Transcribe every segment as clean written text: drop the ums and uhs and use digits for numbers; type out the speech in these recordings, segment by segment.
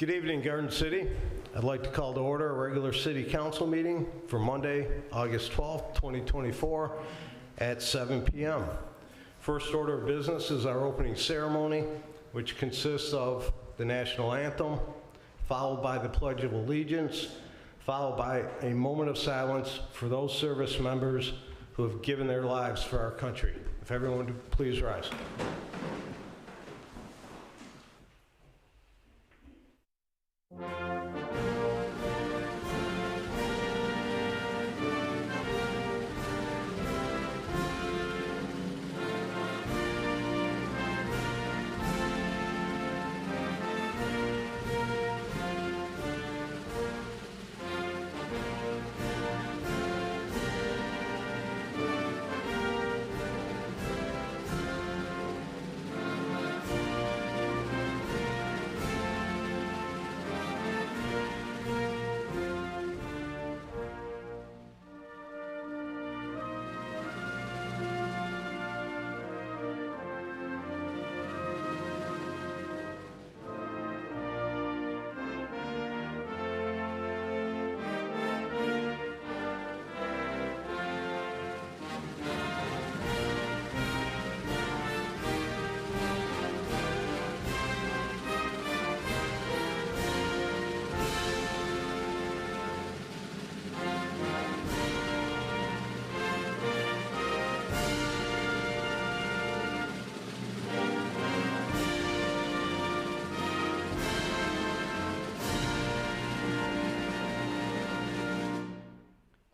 Good evening, Garden City. I'd like to call to order a regular City Council meeting for Monday, August 12th, 2024 at 7 p.m. First order of business is our opening ceremony, which consists of the national anthem, followed by the Pledge of Allegiance, followed by a moment of silence for those service members who have given their lives for our country. If everyone would please rise.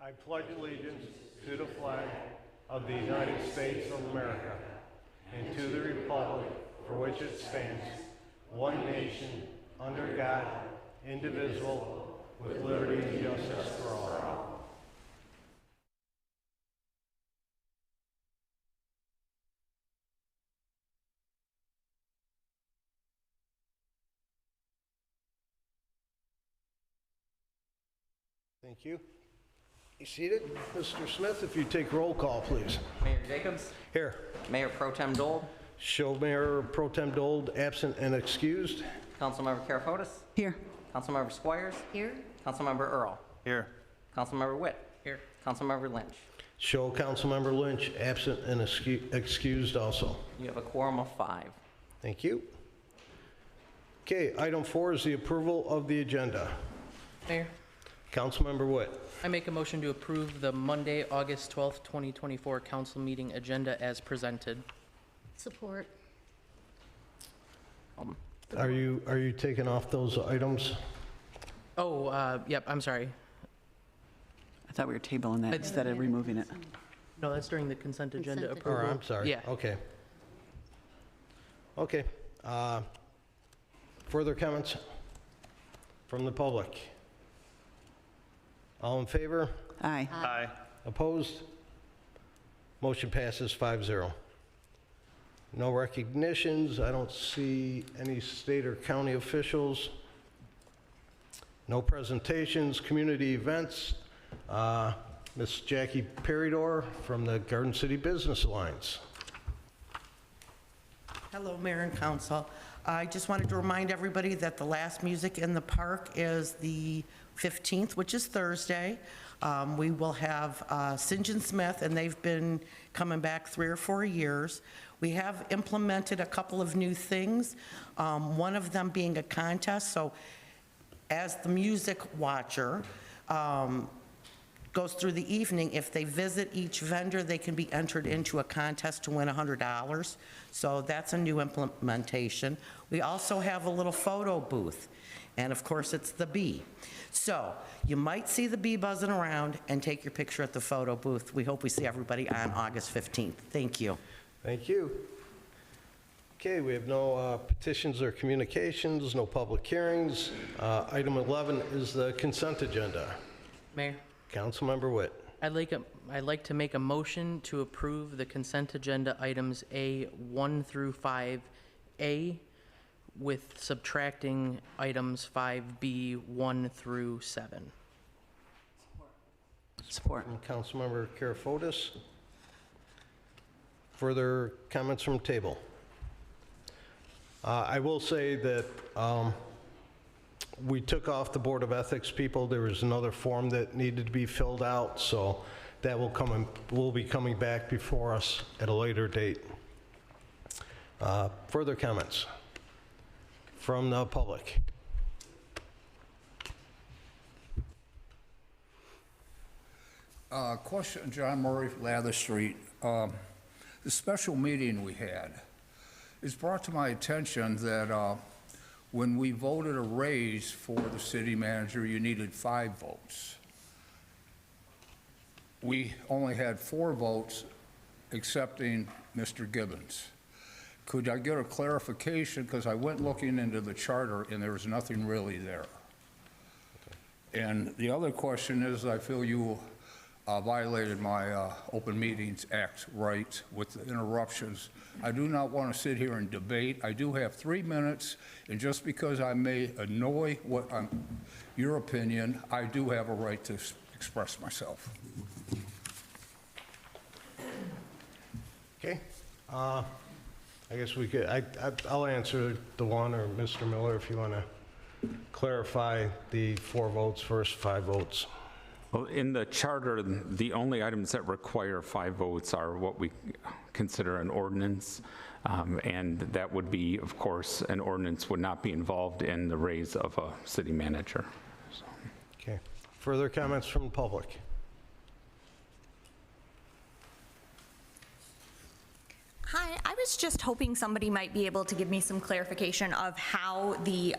I pledge allegiance to the flag of the United States of America and to the republic for which it stands, one nation, under God, indivisible, with liberty and justice for all. Thank you. You seated? Mr. Smith, if you take roll call, please. Mayor Jacobs. Here. Mayor Pro Tem Dole. Show Mayor Pro Tem Dole absent and excused. Councilmember Karafotis. Here. Councilmember Squires. Here. Councilmember Earl. Here. Councilmember Witt. Here. Councilmember Lynch. Show Councilmember Lynch absent and excused also. You have a quorum of 5. Thank you. Okay, item 4 is the approval of the agenda. Mayor, Councilmember Witt. I make a motion to approve the Monday, August 12th, 2024 council meeting agenda as presented. Support. Are you taking off those items? Oh, yep, I'm sorry. I thought we were tabling that instead of removing it. No, that's during the consent agenda Consent approval. Or I'm sorry. Yeah. Okay. Okay. Further comments from the public? All in favor? Aye. Aye. Opposed? Motion passes 5-0. No recognitions. I don't see any state or county officials. No presentations, community events. Miss Jackie Peridor from the Garden City Business Alliance. Hello, Mayor and Council. I just wanted to remind everybody that the last Music in the Park is the 15th, which is Thursday. We will have St. John Smith, and they've been coming back 3 or 4 years. We have implemented a couple of new things, one of them being a contest. So as the music watcher goes through the evening, if they visit each vendor, they can be entered into a contest to win $100. So that's a new implementation. We also have a little photo booth, and of course it's the bee. So you might see the bee buzzing around and take your picture at the photo booth. We hope we see everybody on August 15th. Thank you. Thank you. Okay, we have no petitions or communications, no public hearings. Item 11 is the consent agenda. Mayor, Councilmember Witt. I'd like to make a motion to approve the consent agenda items A1 through 5A with subtracting items 5B 1 through 7. Support. From Councilmember Karafotis. Further comments from table? I will say that We took off the Board of Ethics people. There was another form that needed to be filled out, so that will be coming back before us at a later date. Further comments from the public? Question, John Murray, Lather Street. The special meeting we had, it's brought to my attention that when we voted a raise for the city manager, you needed 5 votes. We only had 4 votes accepting Mr. Gibbons. Could I get a clarification? Because I went looking into the charter and there was nothing really there. And the other question is, I feel you violated my Open Meetings Act rights with the interruptions. I do not want to sit here and debate. I do have 3 minutes, and just because I may annoy your opinion, I do have a right to express myself. Okay. I guess we could, I'll answer the one, or Mr. Miller, if you want to clarify the 4 votes versus 5 votes. Well, in the charter, the only items that require 5 votes are what we consider an ordinance, and that would be, of course, an ordinance would not be involved in the raise of a city manager. So. Okay. Further comments from the public? Hi, I was just hoping somebody might be able to give me some clarification of how the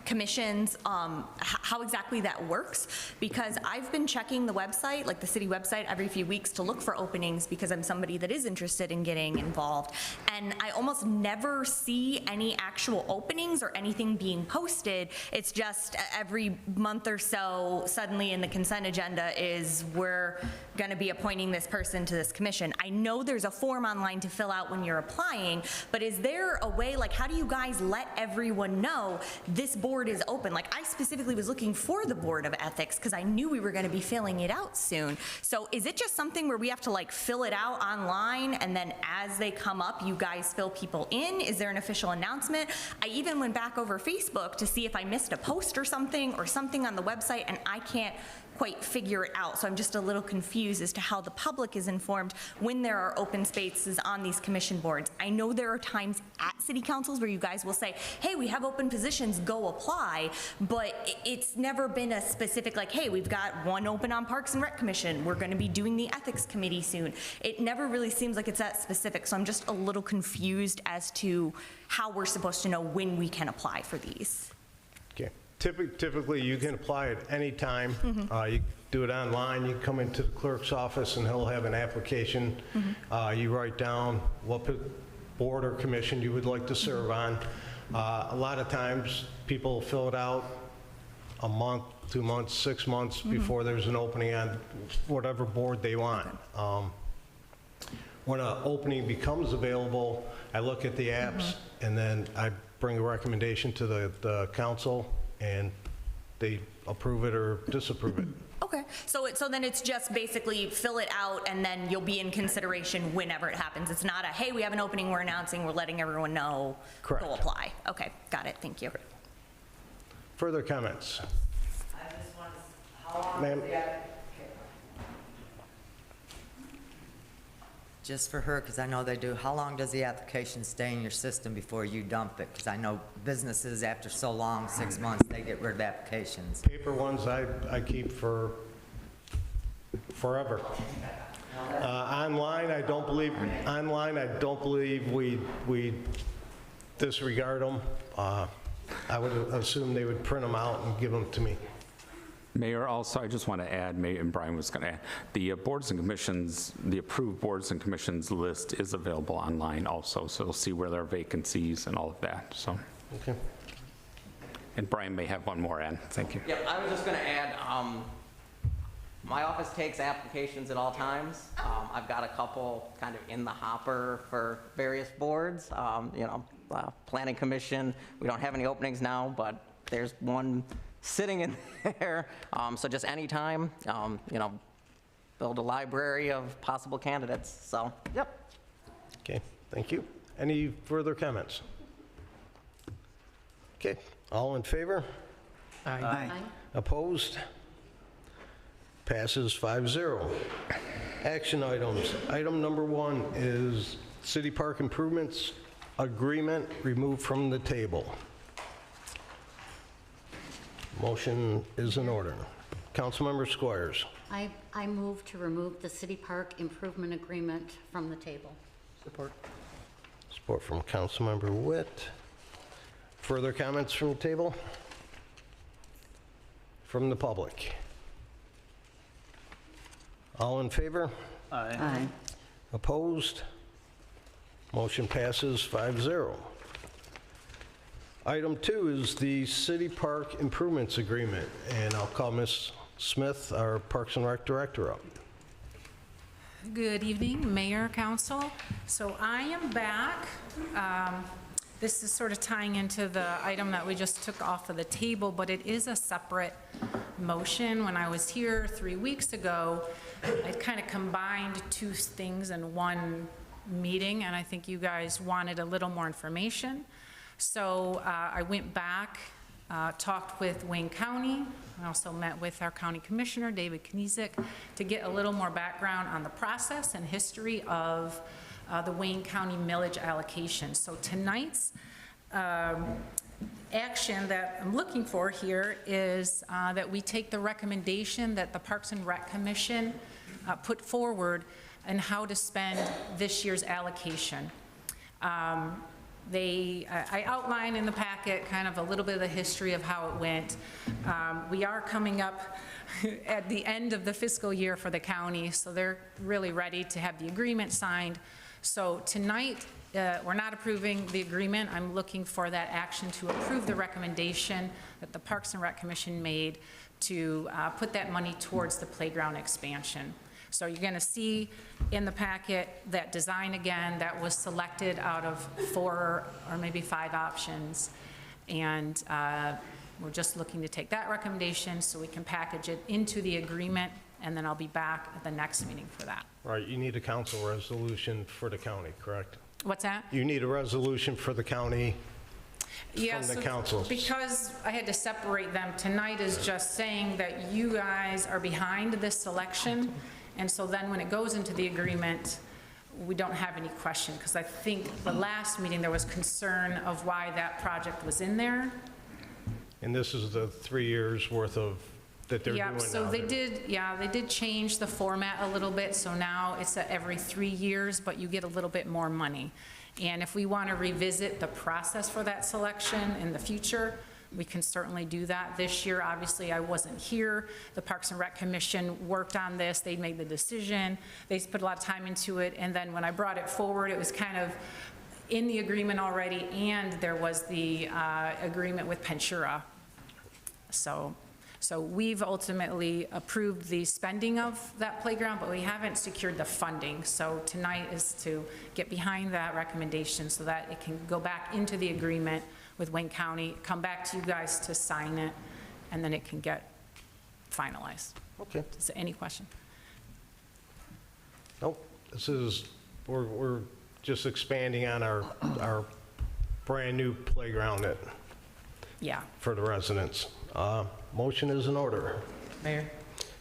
commissions, how exactly that works, because I've been checking the website, like the city website, every few weeks to look for openings because I'm somebody that is interested in getting involved, and I almost never see any actual openings or anything being posted. It's just every month or so, suddenly in the consent agenda is we're going to be appointing this person to this commission. I know there's a form online to fill out when you're applying, but is there a way, like, how do you guys let everyone know this board is open? Like, I specifically was looking for the Board of Ethics because I knew we were going to be filling it out soon. So is it just something where we have to like fill it out online, and then as they come up, you guys fill people in? Is there an official announcement? I even went back over Facebook to see if I missed a post or something on the website, and I can't quite figure it out. So I'm just a little confused as to how the public is informed when there are open spaces on these commission boards. I know there are times at city councils where you guys will say, hey, we have open positions, go apply, but it's never been a specific, like, hey, we've got one open on Parks and Rec Commission, we're gonna be doing the Ethics Committee soon. It never really seems like it's that specific, so I'm just a little confused as to how we're supposed to know when we can apply for these. Okay. Typically, you can apply at any time. You do it online. You come into the clerk's office, and he'll have an application. You write down what board or commission you would like to serve on. A lot of times, people fill it out a month, 2 months, 6 months before there's an opening on whatever board they want. When an opening becomes available, I look at the apps, and then I bring a recommendation to the council, and they approve it or disapprove it. Okay, so then it's just basically fill it out, and then you'll be in consideration whenever it happens. It's not a, hey, we have an opening, we're announcing, we're letting everyone know. Correct. Go apply. Okay, got it, thank you. Further comments? I just want to, how long Ma'am. is the just for her, because I know they do, how long does the application stay in your system before you dump it? Because I know businesses, after so long, 6 months, they get rid of applications. Paper ones I keep for forever. Online, I don't believe we disregard them. I would assume they would print them out and give them to me. Mayor, also, I just want to add, Mayor, and Brian was going to add, the boards and commissions, the approved boards and commissions list is available online also, so you'll see where there are vacancies and all of that, so. Okay. And Brian may have one more add. Thank you. Yep, I was just going to add, my office takes applications at all times. I've got a couple kind of in the hopper for various boards. Planning Commission, we don't have any openings now, but there's one sitting in there. So just any time, build a library of possible candidates. So, yep. Okay, thank you. Any further comments? Okay, all in favor? Aye. Opposed? Passes 5-0. Action items. Item number 1 is City Park Improvements Agreement removed from the table. Motion is in order. Councilmember Squires. I move to remove the City Park Improvement Agreement from the table. Support. Support from Councilmember Witt. Further comments from the table? From the public? All in favor? Aye. Opposed? Motion passes 5-0. Item 2 is the City Park Improvements Agreement, and I'll call Ms. Smith, our Parks and Rec Director, up. Good evening, Mayor, Council. So I am back. This is sort of tying into the item that we just took off of the table, but it is a separate motion. When I was here 3 weeks ago, I kind of combined two things in one meeting, and I think you guys wanted a little more information. So I went back, talked with Wayne County. I also met with our county commissioner, David Kniezek, to get a little more background on the process and history of the Wayne County millage allocation. So tonight's action that I'm looking for here is that we take the recommendation that the Parks and Rec Commission put forward and how to spend this year's allocation. I outline in the packet kind of a little bit of the history of how it went. We are coming up at the end of the fiscal year for the county, so they're really ready to have the agreement signed. So tonight, we're not approving the agreement. I'm looking for that action to approve the recommendation that the Parks and Rec Commission made to put that money towards the playground expansion. So you're going to see in the packet that design again that was selected out of 4 or maybe 5 options. And we're just looking to take that recommendation so we can package it into the agreement, and then I'll be back at the next meeting for that. Right, you need a council resolution for the county, correct? What's that? You need a resolution for the county Yeah, from the so council. because I had to separate them, tonight is just saying that you guys are behind this selection, and so then when it goes into the agreement, we don't have any question, because I think the last meeting there was concern of why that project was in there. And this is the 3 years worth of, that they're doing now. Yep, so they did change the format a little bit, so now it's every 3 years, but you get a little bit more money. And if we want to revisit the process for that selection in the future, we can certainly do that. This year, obviously, I wasn't here. The Parks and Rec Commission worked on this. They made the decision. They put a lot of time into it. And then when I brought it forward, it was kind of in the agreement already, and there was the agreement with Pensura. So we've ultimately approved the spending of that playground, but we haven't secured the funding. So tonight is to get behind that recommendation so that it can go back into the agreement with Wayne County, come back to you guys to sign it, and then it can get finalized. Okay. Is there any question? Nope, this is, we're just expanding on our brand-new playground Yeah. for the residents. Motion is in order. Mayor,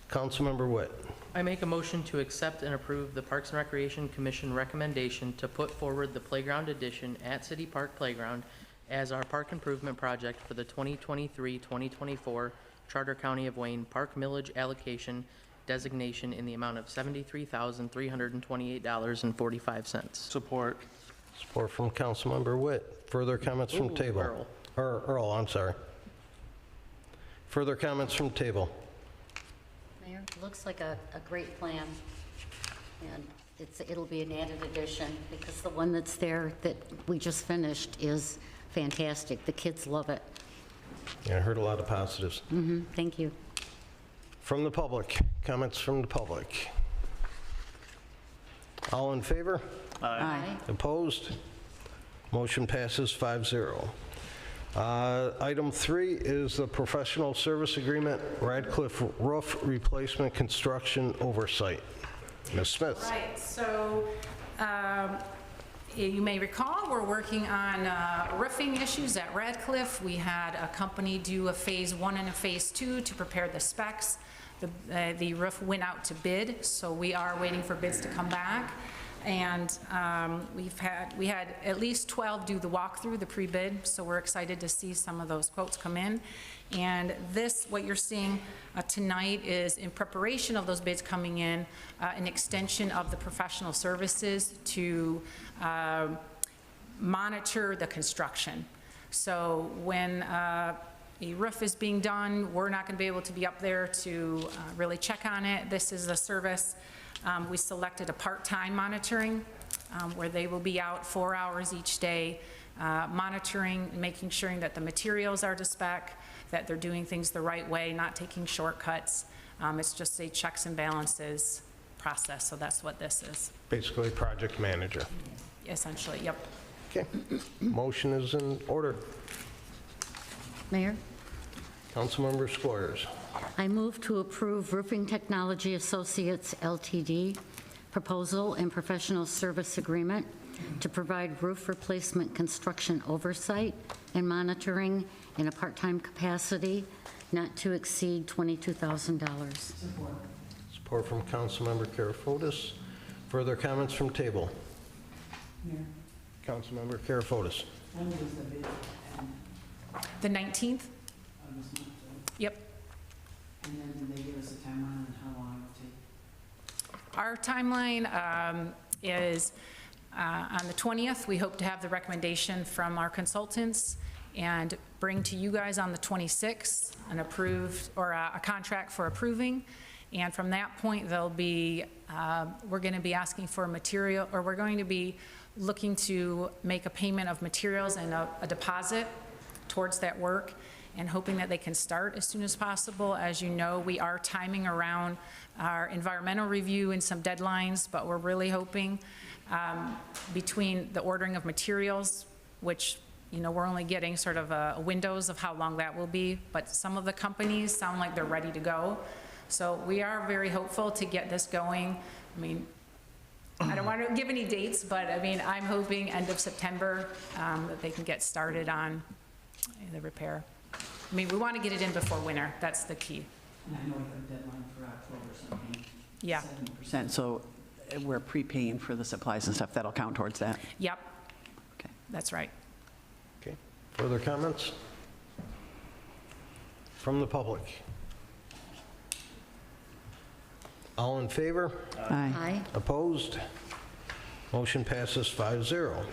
Councilmember Witt. I make a motion to accept and approve the Parks and Recreation Commission recommendation to put forward the playground addition at City Park Playground as our park improvement project for the 2023-2024 Charter County of Wayne Park Millage Allocation designation in the amount of $73,328.45. Support. Support from Councilmember Witt. Further comments from table? Earl, I'm sorry. Further comments from table? Mayor, it looks like a great plan, and it'll be an added addition, because the one that's there that we just finished is fantastic. The kids love it. Yeah, I heard a lot of positives. Thank you. From the public, comments from the public. All in favor? Aye. Opposed? Motion passes 5-0. Item 3 is the professional service agreement, Radcliffe Roof Replacement Construction Oversight. Ms. Smith. Right, so You may recall, we're working on roofing issues at Radcliffe. We had a company do a Phase 1 and a Phase 2 to prepare the specs. The roof went out to bid, so we are waiting for bids to come back. And we had at least 12 do the walkthrough, the pre-bid, so we're excited to see some of those quotes come in. And this, what you're seeing tonight, is in preparation of those bids coming in, an extension of the professional services to monitor the construction. So when a roof is being done, we're not going to be able to be up there to really check on it. This is a service. We selected a part-time monitoring where they will be out 4 hours each day, monitoring, making sure that the materials are to spec, that they're doing things the right way, not taking shortcuts. It's just a checks and balances process, so that's what this is. Basically, project manager. Essentially, yep. Okay. Motion is in order. Mayor, Councilmember Squires. I move to approve Roofing Technology Associates LTD proposal and professional service agreement to provide roof replacement construction oversight and monitoring in a part-time capacity not to exceed $22,000. Support from Councilmember Karafotis. Further comments from table? Councilmember Karafotis. The 19th? Yep. And then did they give us a timeline on how long it will take? Our timeline is on the 20th. We hope to have the recommendation from our consultants and bring to you guys on the 26th an approved, or a contract for approving. And from that point, there'll be, we're going to be asking for material, or we're going to be looking to make a payment of materials and a deposit towards that work, and hoping that they can start as soon as possible. As you know, we are timing around our environmental review and some deadlines, but we're really hoping between the ordering of materials, which, you know, we're only getting sort of a windows of how long that will be, but some of the companies sound like they're ready to go. So we are very hopeful to get this going. I mean, I don't want to give any dates, but I mean, I'm hoping end of September that they can get started on the repair. I mean, we want to get it in before winter. That's the key. And I know we have a deadline for October something. Yeah. 7%, so we're prepaying for the supplies and stuff. That'll count towards that? Yep. Okay. That's right. Okay. Further comments? From the public? All in favor? Aye. Aye. Opposed? Motion passes 5-0.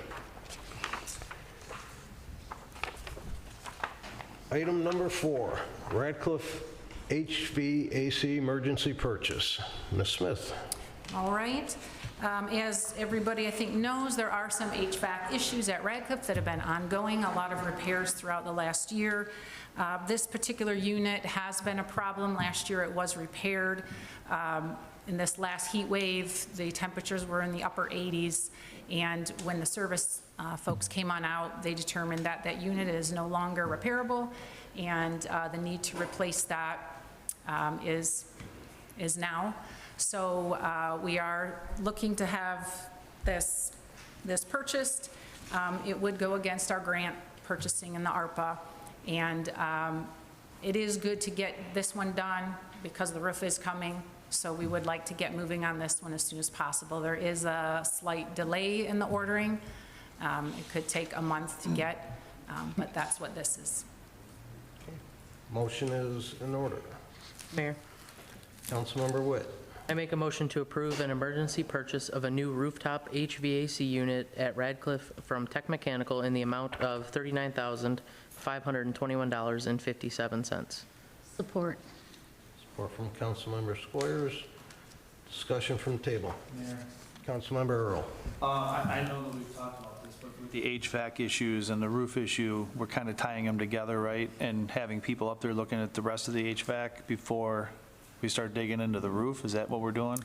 Item number 4, Radcliffe HVAC emergency purchase. Ms. Smith. All right. As everybody, I think, knows, there are some HVAC issues at Radcliffe that have been ongoing, a lot of repairs throughout the last year. This particular unit has been a problem. Last year it was repaired. In this last heat wave, the temperatures were in the upper 80s, and when the service folks came on out, they determined that that unit is no longer repairable, and the need to replace that is now. So we are looking to have this purchased. It would go against our grant purchasing in the ARPA, and it is good to get this one done because the roof is coming. So we would like to get moving on this one as soon as possible. There is a slight delay in the ordering. It could take a month to get, but that's what this is. Motion is in order. Mayor, Councilmember Witt. I make a motion to approve an emergency purchase of a new rooftop HVAC unit at Radcliffe from Tech Mechanical in the amount of $39,521.57. Support. Support from Councilmember Squires. Discussion from the table. Mayor. Councilmember Earl. I know that we've talked about this, but with the HVAC issues and the roof issue, we're kind of tying them together, right? And having people up there looking at the rest of the HVAC before we start digging into the roof? Is that what we're doing?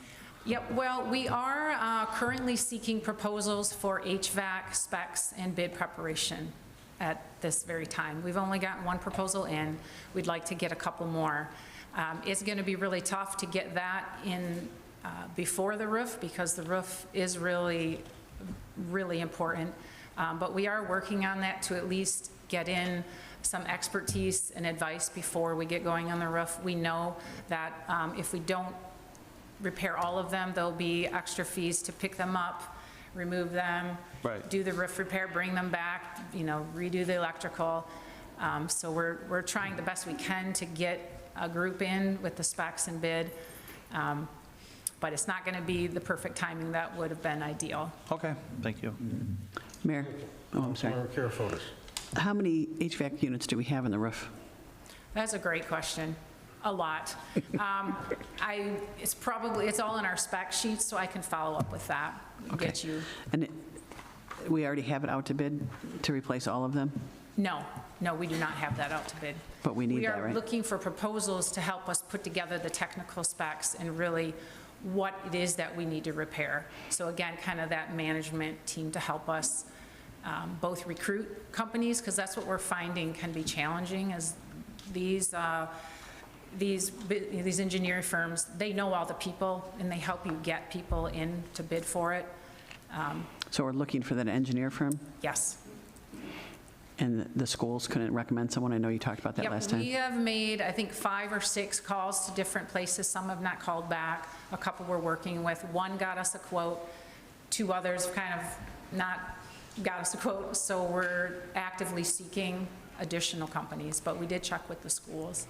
Yep, well, we are currently seeking proposals for HVAC specs and bid preparation at this very time. We've only gotten one proposal in. We'd like to get a couple more. It's going to be really tough to get that in before the roof, because the roof is really really important. But we are working on that to at least get in some expertise and advice before we get going on the roof. We know that if we don't repair all of them, there'll be extra fees to pick them up, remove them, Right. do the roof repair, bring them back, redo the electrical. So we're trying the best we can to get a group in with the specs and bid. But it's not going to be the perfect timing that would have been ideal. Okay, thank you. Mayor, oh, I'm sorry. Councilmember Karafotis. How many HVAC units do we have in the roof? That's a great question. A lot. It's all in our spec sheets, so I can follow up with that and get you. And we already have it out to bid to replace all of them? No, we do not have that out to bid. But we need that, We are right? looking for proposals to help us put together the technical specs and really what it is that we need to repair. So again, kind of that management team to help us both recruit companies, because that's what we're finding can be challenging, is these engineering firms, they know all the people, and they help you get people in to bid for it. So we're looking for that engineer firm? Yes. And the schools couldn't recommend someone? I know you talked about that last time. We have made, I think, 5 or 6 calls to different places. Some have not called back. A couple we're working with. One got us a quote. 2 others kind of not got us a quote. So we're actively seeking additional companies, but we did check with the schools.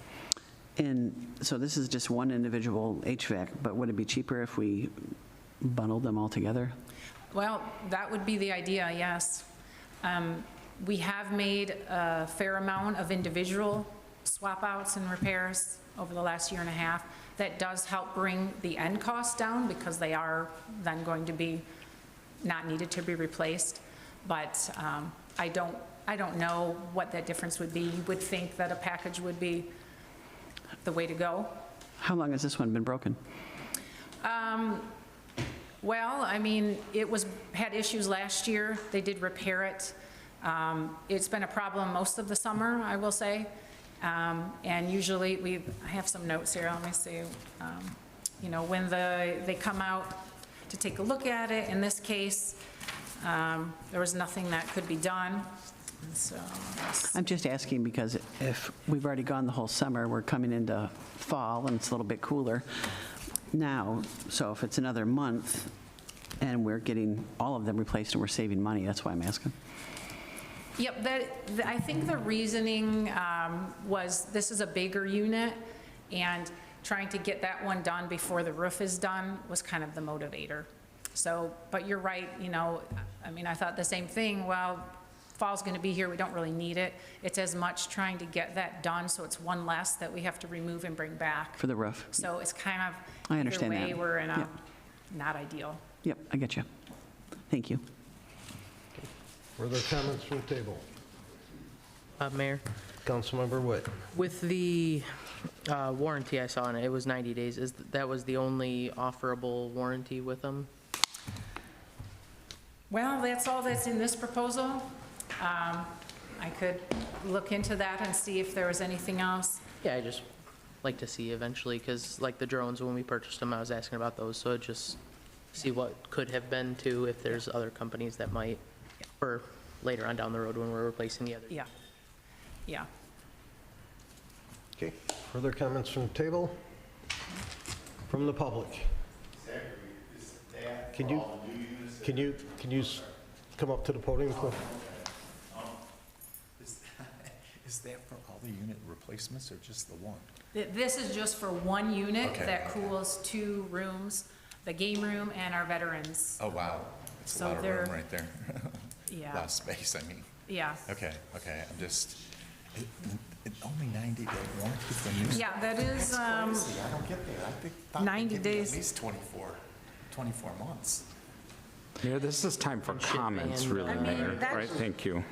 And so this is just one individual HVAC, but would it be cheaper if we bundled them all together? Well, that would be the idea, yes. We have made a fair amount of individual swap outs and repairs over the last year and a half. That does help bring the end cost down because they are then going to be not needed to be replaced. But I don't know what that difference would be. You would think that a package would be the way to go. How long has this one been broken? Well, I mean, had issues last year. They did repair it. It's been a problem most of the summer, I will say. And usually I have some notes here, let me see. When they come out to take a look at it, in this case, there was nothing that could be done. So I'm just asking because if we've already gone the whole summer, we're coming into fall and it's a little bit cooler now. So if it's another month and we're getting all of them replaced and we're saving money, that's why I'm asking. Yep, I think the reasoning was this is a bigger unit, and trying to get that one done before the roof is done was kind of the motivator. So, but you're right, I thought the same thing. Well, fall's going to be here, we don't really need it. It's as much trying to get that done so it's one less that we have to remove and bring back. For the roof. So it's kind of, I understand either way, that. we're in a Yep. not ideal. Yep, I get you. Thank you. Further comments from the table? Mayor, Councilmember Witt. with the warranty I saw on it, it was 90 days. That was the only offerable warranty with them? Well, that's all that's in this proposal. I could look into that and see if there was anything else. Yeah, I just like to see eventually, because like the drones, when we purchased them, I was asking about those, so just see what could have been too, if there's other companies that might, or later on down the road when we're replacing the other. Yeah. Yeah. Okay, further comments from the table? From the public? Can you come up to the podium, please? Is that for all the unit replacements or just the one? This is just for one unit Okay, that okay. cools 2 rooms, the game room and our veterans. Oh, wow. That's So a lot of they're- room right there. Yeah. A lot of space, I mean. Yeah. Okay, I'm just, only 90-day warranty for new? Yeah, that is, That's crazy. I don't get that. I thought they'd 90 give you days. At least 24 months. Mayor, this is time for comments, and, really, I mean, Mayor. that's- Right, thank you.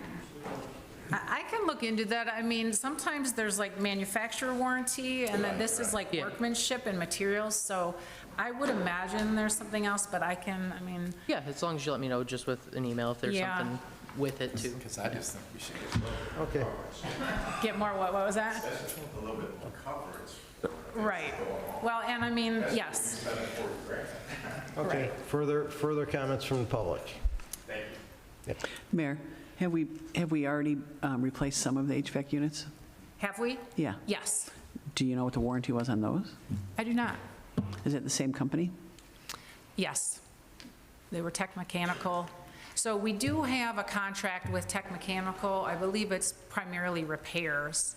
I can look into that. I mean, sometimes there's like manufacturer warranty, and then this is like Yeah. workmanship and materials, so I would imagine there's something else, but Yeah, as long as you let me know just with an email if there's Yeah. something with it too. Because I just think we should get Okay, get more, what was that? a little bit more coverage. Right. Well, and I mean, yes. okay. Further comments from the public? Mayor, have we already replaced some of the HVAC units? Have we? Yeah. Yes. Do you know what the warranty was on those? I do not. Is it the same company? Yes. They were Tech Mechanical. So we do have a contract with Tech Mechanical. I believe it's primarily repairs.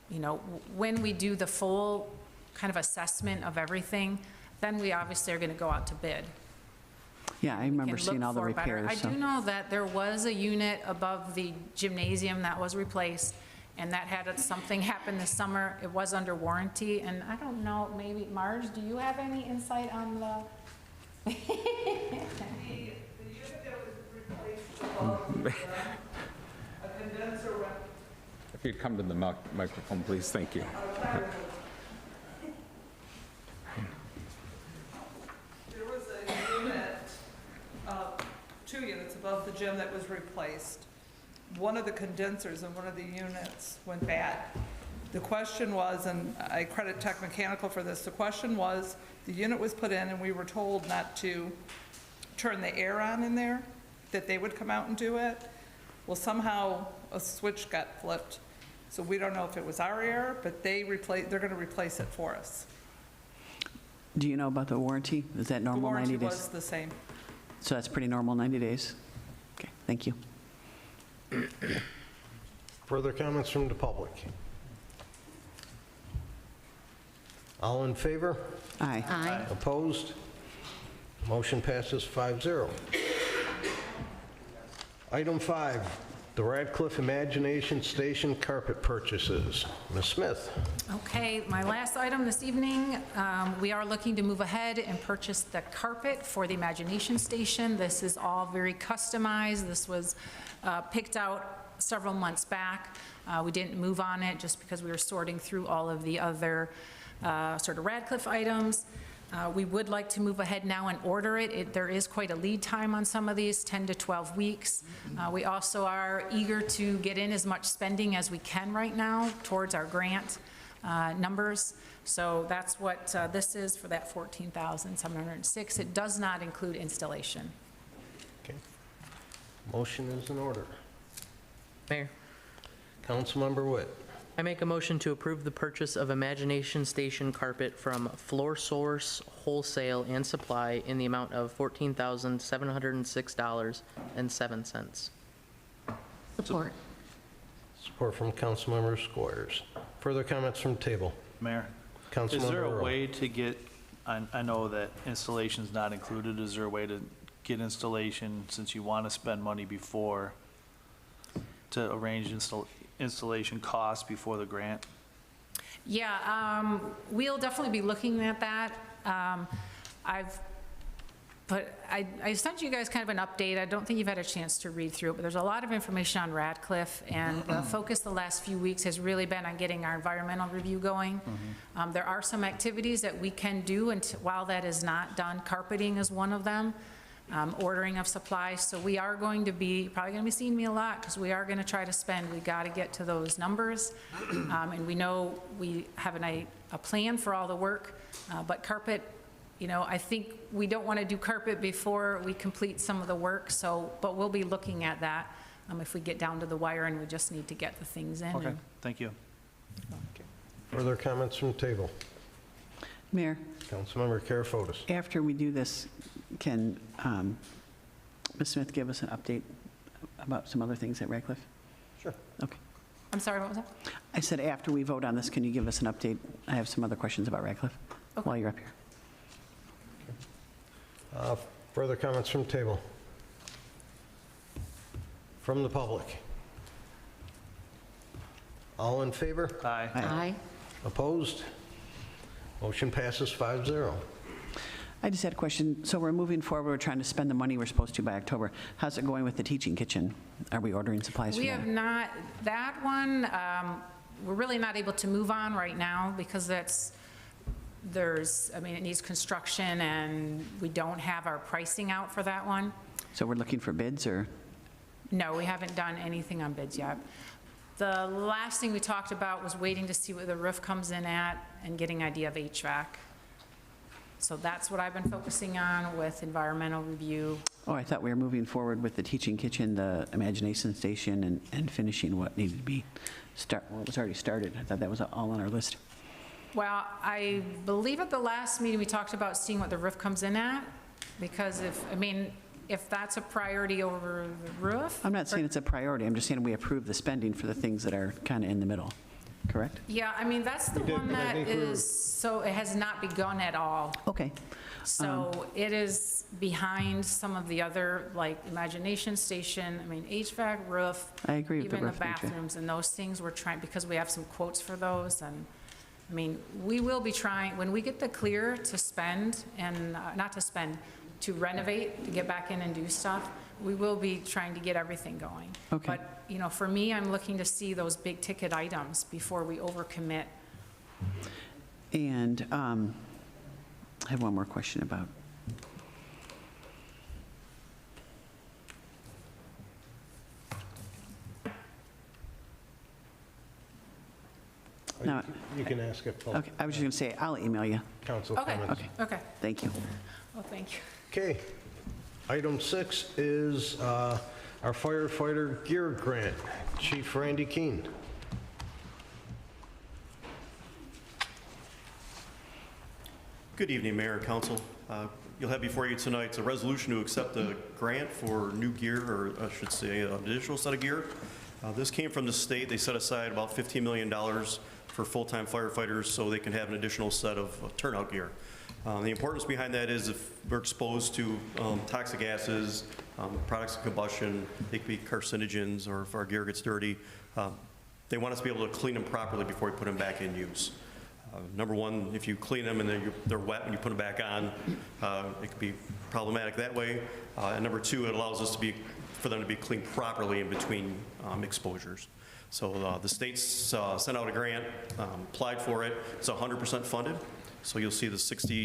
You know, when we do the full kind of assessment of everything, then we obviously are going to go out to bid. Yeah, I remember Can seeing look all the for better. repairs. I so- do know that there was a unit above the gymnasium that was replaced, and that had something happen this summer. It was under warranty, and I don't know, maybe, Marge, do you have any insight on the? The unit that was replaced above, a condenser went. If you'd come to the microphone, please, thank you. There was a unit, 2 units above the gym that was replaced. One of the condensers in one of the units went bad. The question was, and I credit Tech Mechanical for this, the question was, the unit was put in and we were told not to turn the air on in there, that they would come out and do it. Well, somehow a switch got flipped. So we don't know if it was our error, but they're going to replace it for us. Do you know about the warranty? Is that normal, 90 The days? warranty was the same. So that's pretty normal, 90 days? Okay, thank you. Further comments from the public? All in favor? Aye. Aye. Opposed? Motion passes 5-0. Item 5, the Radcliffe Imagination Station carpet purchases. Ms. Smith? Okay, my last item this evening, we are looking to move ahead and purchase the carpet for the Imagination Station. This is all very customized. This was picked out several months back. We didn't move on it just because we were sorting through all of the other sort of Radcliffe items. We would like to move ahead now and order it. There is quite a lead time on some of these, 10 to 12 weeks. We also are eager to get in as much spending as we can right now towards our grant numbers. So that's what this is for that $14,706. It does not include installation. Okay. Motion is in order. Mayor, Councilmember Witt. I make a motion to approve the purchase of Imagination Station carpet from Floor Source Wholesale and Supply in the amount of $14,706.07. Support. Support from Councilmember Squires. Further comments from table? Mayor, Councilmember is there a Earl. way to get, I know that installation's not included, is there a way to get installation, since you want to spend money before, to arrange installation costs before the grant? Yeah, we'll definitely be looking at that. I sent you guys kind of an update. I don't think you've had a chance to read through it, but there's a lot of information on Radcliffe, and the focus the last few weeks has really been on getting our environmental review going. There are some activities that we can do, and while that is not done, carpeting is one of them. Ordering of supplies, so we are going to be, probably going to be seeing me a lot, because we are going to try to spend, we got to get to those numbers, and we know we have a plan for all the work, but carpet, you know, I think we don't want to do carpet before we complete some of the work, so, but we'll be looking at that if we get down to the wire and we just need to get the things in. Okay, thank you. Further comments from table? Mayor, Councilmember Karafotis. after we do this, can Ms. Smith give us an update about some other things at Radcliffe? Sure. Okay. I'm sorry, what was that? I said after we vote on this, can you give us an update? I have some other questions about Radcliffe while you're up here. Further comments from table? From the public? All in favor? Aye. Aye. Opposed? Motion passes 5-0. I just had a question. So we're moving forward, we're trying to spend the money we're supposed to by October. How's it going with the teaching kitchen? Are we ordering supplies for We that? have not, that one, we're really not able to move on right now because it needs construction and we don't have our pricing out for that one. So we're looking for bids, or? No, we haven't done anything on bids yet. The last thing we talked about was waiting to see what the roof comes in at and getting idea of HVAC. So that's what I've been focusing on with environmental review. Oh, I thought we were moving forward with the teaching kitchen, the imagination station, and finishing what needed to be, what was already started. I thought that was all on our list. Well, I believe at the last meeting, we talked about seeing what the roof comes in at, because if that's a priority over the roof. I'm not saying it's a priority, I'm just saying we approve the spending for the things that are kind of in the middle, correct? Yeah, I mean, that's the one that is, so it has not begun at all. Okay. So it is behind some of the other, like imagination station, I mean, HVAC, roof. I agree with the even roof, the HVAC. bathrooms and those things, we're trying, because we have some quotes for those, and, I mean, we will be trying, when we get the clear to spend, and not to spend, to renovate, to get back in and do stuff, we will be trying to get everything going. Okay. But, you know, for me, I'm looking to see those big ticket items before we overcommit. And I have one more question about, no, You can ask it. okay, I was just going to say, I'll email you. Council Okay. comments. Okay, Thank you. well, thank you. Okay. Item 6 is our firefighter gear grant. Chief Randy Keene. Good evening, Mayor and Council. You'll have before you tonight a resolution to accept a grant for new gear, or I should say an additional set of gear. This came from the state. They set aside about $15 million for full-time firefighters so they can have an additional set of turnout gear. The importance behind that is if we're exposed to toxic gases, products of combustion, they could be carcinogens, or if our gear gets dirty, they want us to be able to clean them properly before we put them back in use. Number one, if you clean them and they're wet when you put them back on, it could be problematic that way. And number two, it allows us for them to be cleaned properly in between exposures. So the state's sent out a grant, applied for it. It's 100% funded. So you'll see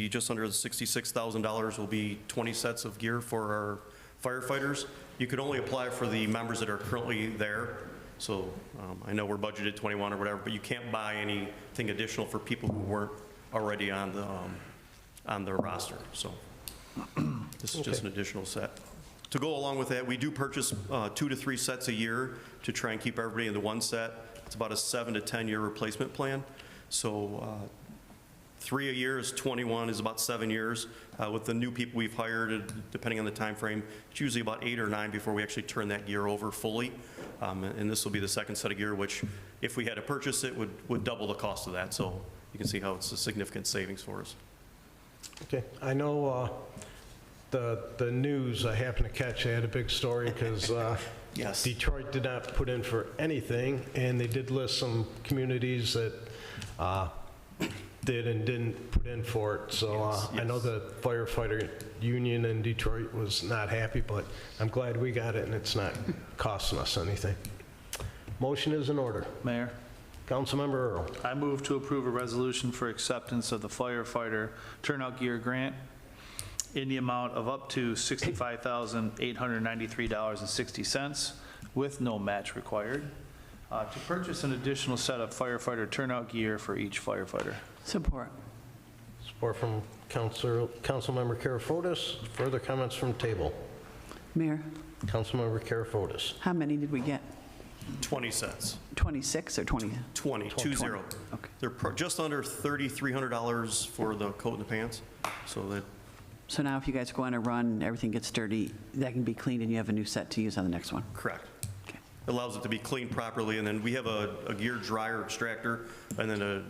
just under the $66,000 will be 20 sets of gear for our firefighters. You could only apply for the members that are currently there. So I know we're budgeted 21 or whatever, but you can't buy anything additional for people who weren't already on the roster. So this is just an additional set. To go along with that, we do purchase 2 to 3 sets a year to try and keep everybody into one set. It's about a 7 to 10 year replacement plan. So 3 a year is 21, is about 7 years. With the new people we've hired, depending on the time frame, it's usually about 8 or 9 before we actually turn that gear over fully. And this will be the second set of gear, which if we had to purchase it, would double the cost of that. So you can see how it's a significant savings for us. Okay, I know the news I happened to catch, they had a big story because Yes. Detroit did not put in for anything, and they did list some communities that did and didn't put in for it. So I know the firefighter union in Detroit was not happy, but I'm glad we got it and it's not costing us anything. Motion is in order. Mayor, Councilmember Earl. I move to approve a resolution for acceptance of the firefighter turnout gear grant in the amount of up to $65,893.60 with no match required to purchase an additional set of firefighter turnout gear for each firefighter. Support. Support from Councilmember Karafotis. Further comments from table. Mayor, Councilmember Karafotis. how many did we get? 20 sets. 26 or 20? 20. Okay. They're just under $3,300 for the coat and the pants. So So now if you guys go on a run, everything gets dirty, that can be cleaned and you have a new set to use on the next one? correct. Okay. Allows it to be cleaned properly, and then we have a gear dryer extractor, and then a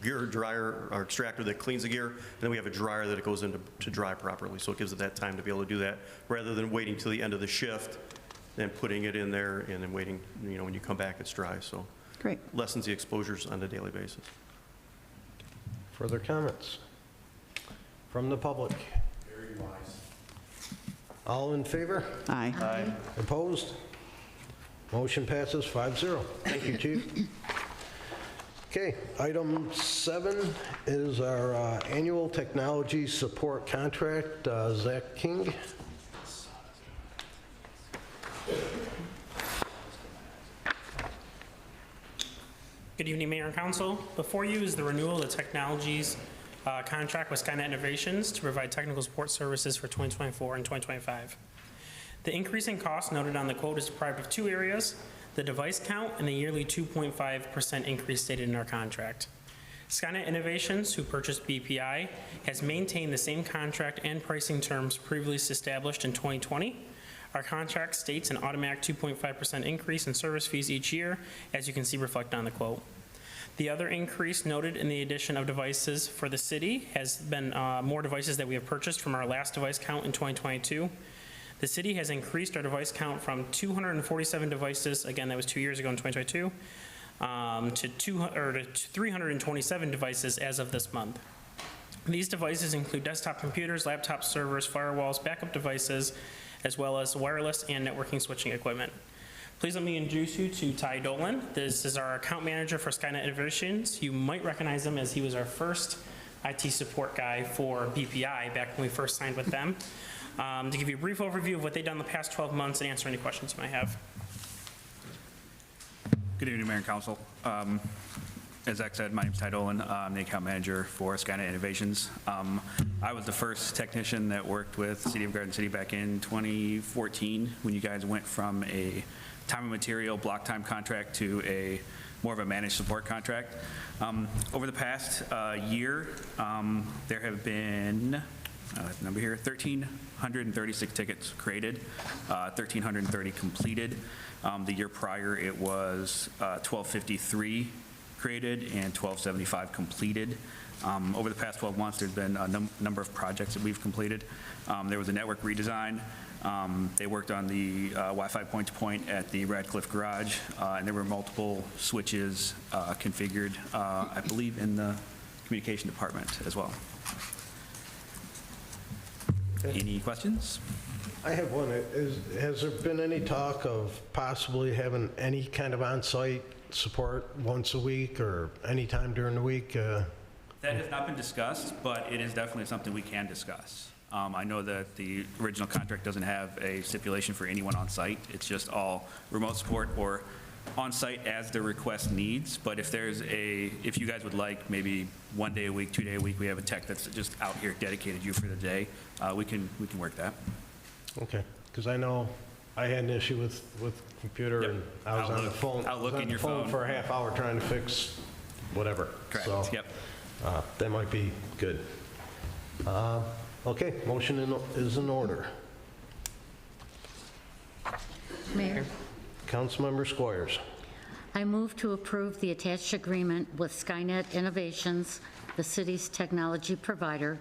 gear dryer or extractor that cleans the gear, and then we have a dryer that it goes into to dry properly, so it gives it that time to be able to do that, rather than waiting till the end of the shift, then putting it in there, and then waiting, when you come back, it's dry, so. Great. Lessens the exposures on a daily basis. Further comments from the public? Very wise. All in favor? Aye. Aye. Opposed? Motion passes 5-0. Thank you, Chief. Okay, item 7 is our annual technology support contract. Zach King. Good evening, Mayor and Council. Before you is the renewal of the technologies contract with Skynet Innovations to provide technical support services for 2024 and 2025. The increase in cost noted on the quote is deprived of two areas: the device count and the yearly 2.5% increase stated in our contract. Skynet Innovations, who purchased BPI, has maintained the same contract and pricing terms previously established in 2020. Our contract states an automatic 2.5% increase in service fees each year, as you can see reflected on the quote. The other increase noted in the addition of devices for the city has been more devices that we have purchased from our last device count in 2022. The city has increased our device count from 247 devices, again, that was 2 years ago in 2022, to 327 devices as of this month. These devices include desktop computers, laptop servers, firewalls, backup devices, as well as wireless and networking switching equipment. Please let me introduce you to Ty Dolan. This is our account manager for Skynet Innovations. You might recognize him as he was our first IT support guy for BPI back when we first signed with them. To give you a brief overview of what they've done the past 12 months and answer any questions you might have. Good evening, Mayor and Council. As Zach said, my name's Ty Dolan. I'm the account manager for Skynet Innovations. I was the first technician that worked with City of Garden City back in 2014 when you guys went from a time and material block time contract to a more of a managed support contract. Over the past year, there have been, number here, 1,336 tickets created, 1,330 completed. The year prior, it was 1,253 created and 1,275 completed. Over the past 12 months, there's been a number of projects that we've completed. There was a network redesign. They worked on the Wi-Fi point-to-point at the Radcliffe garage, and there were multiple switches configured, I believe, in the communication department as well. Any questions? I have one. Has there been any talk of possibly having any kind of on-site support once a week or any time during the week? That has not been discussed, but it is definitely something we can discuss. I know that the original contract doesn't have a stipulation for anyone on site. It's just all remote support or on site as the request needs. But if if you guys would like maybe 1 day a week, 2 day a week, we have a tech that's just out here dedicated you for the day, we can work that. Okay, because I know I had an issue with computer, and I was on the phone. For a half hour trying to fix whatever. Correct. So, yep. That might be good. Okay, motion is in order. Mayor, Councilmember Squires. I move to approve the attached agreement with Skynet Innovations, the city's technology provider,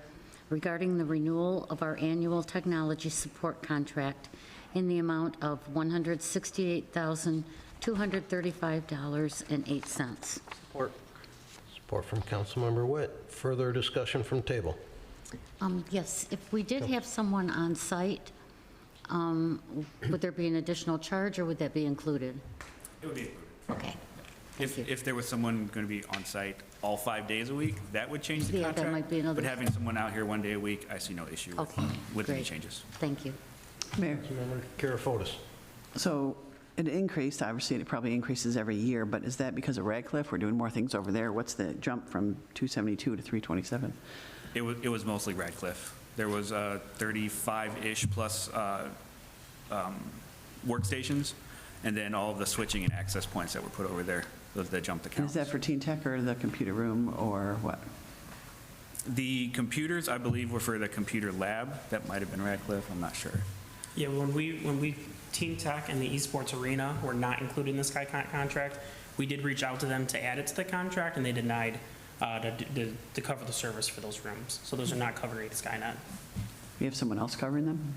regarding the renewal of our annual technology support contract in the amount of $168,235.08. Support. Support from Councilmember Witt. Further discussion from table. Yes, if we did have someone on site, would there be an additional charge, or would that be included? It would be included. Okay. If there was someone going to be on site all 5 days a week, that would change the contract. That might be another. But having someone out here 1 day a week, I see no issue with any changes. Thank you. Mayor. Councilmember Karafotis. So it increased, obviously, it probably increases every year, but is that because of Radcliffe? We're doing more things over there. What's the jump from 272 to 327? It was mostly Radcliffe. There was 35-ish plus workstations, and then all of the switching and access points that were put over there, those that jumped the And counts. is that for Teen Tech or the computer room or what? The computers, I believe, were for the computer lab. That might have been Radcliffe, I'm not sure. Yeah, when we Team Tech and the esports arena were not included in the Sky contract, we did reach out to them to add it to the contract, and they denied to cover the service for those rooms. So those are not covered by Skynet. You have someone else covering them?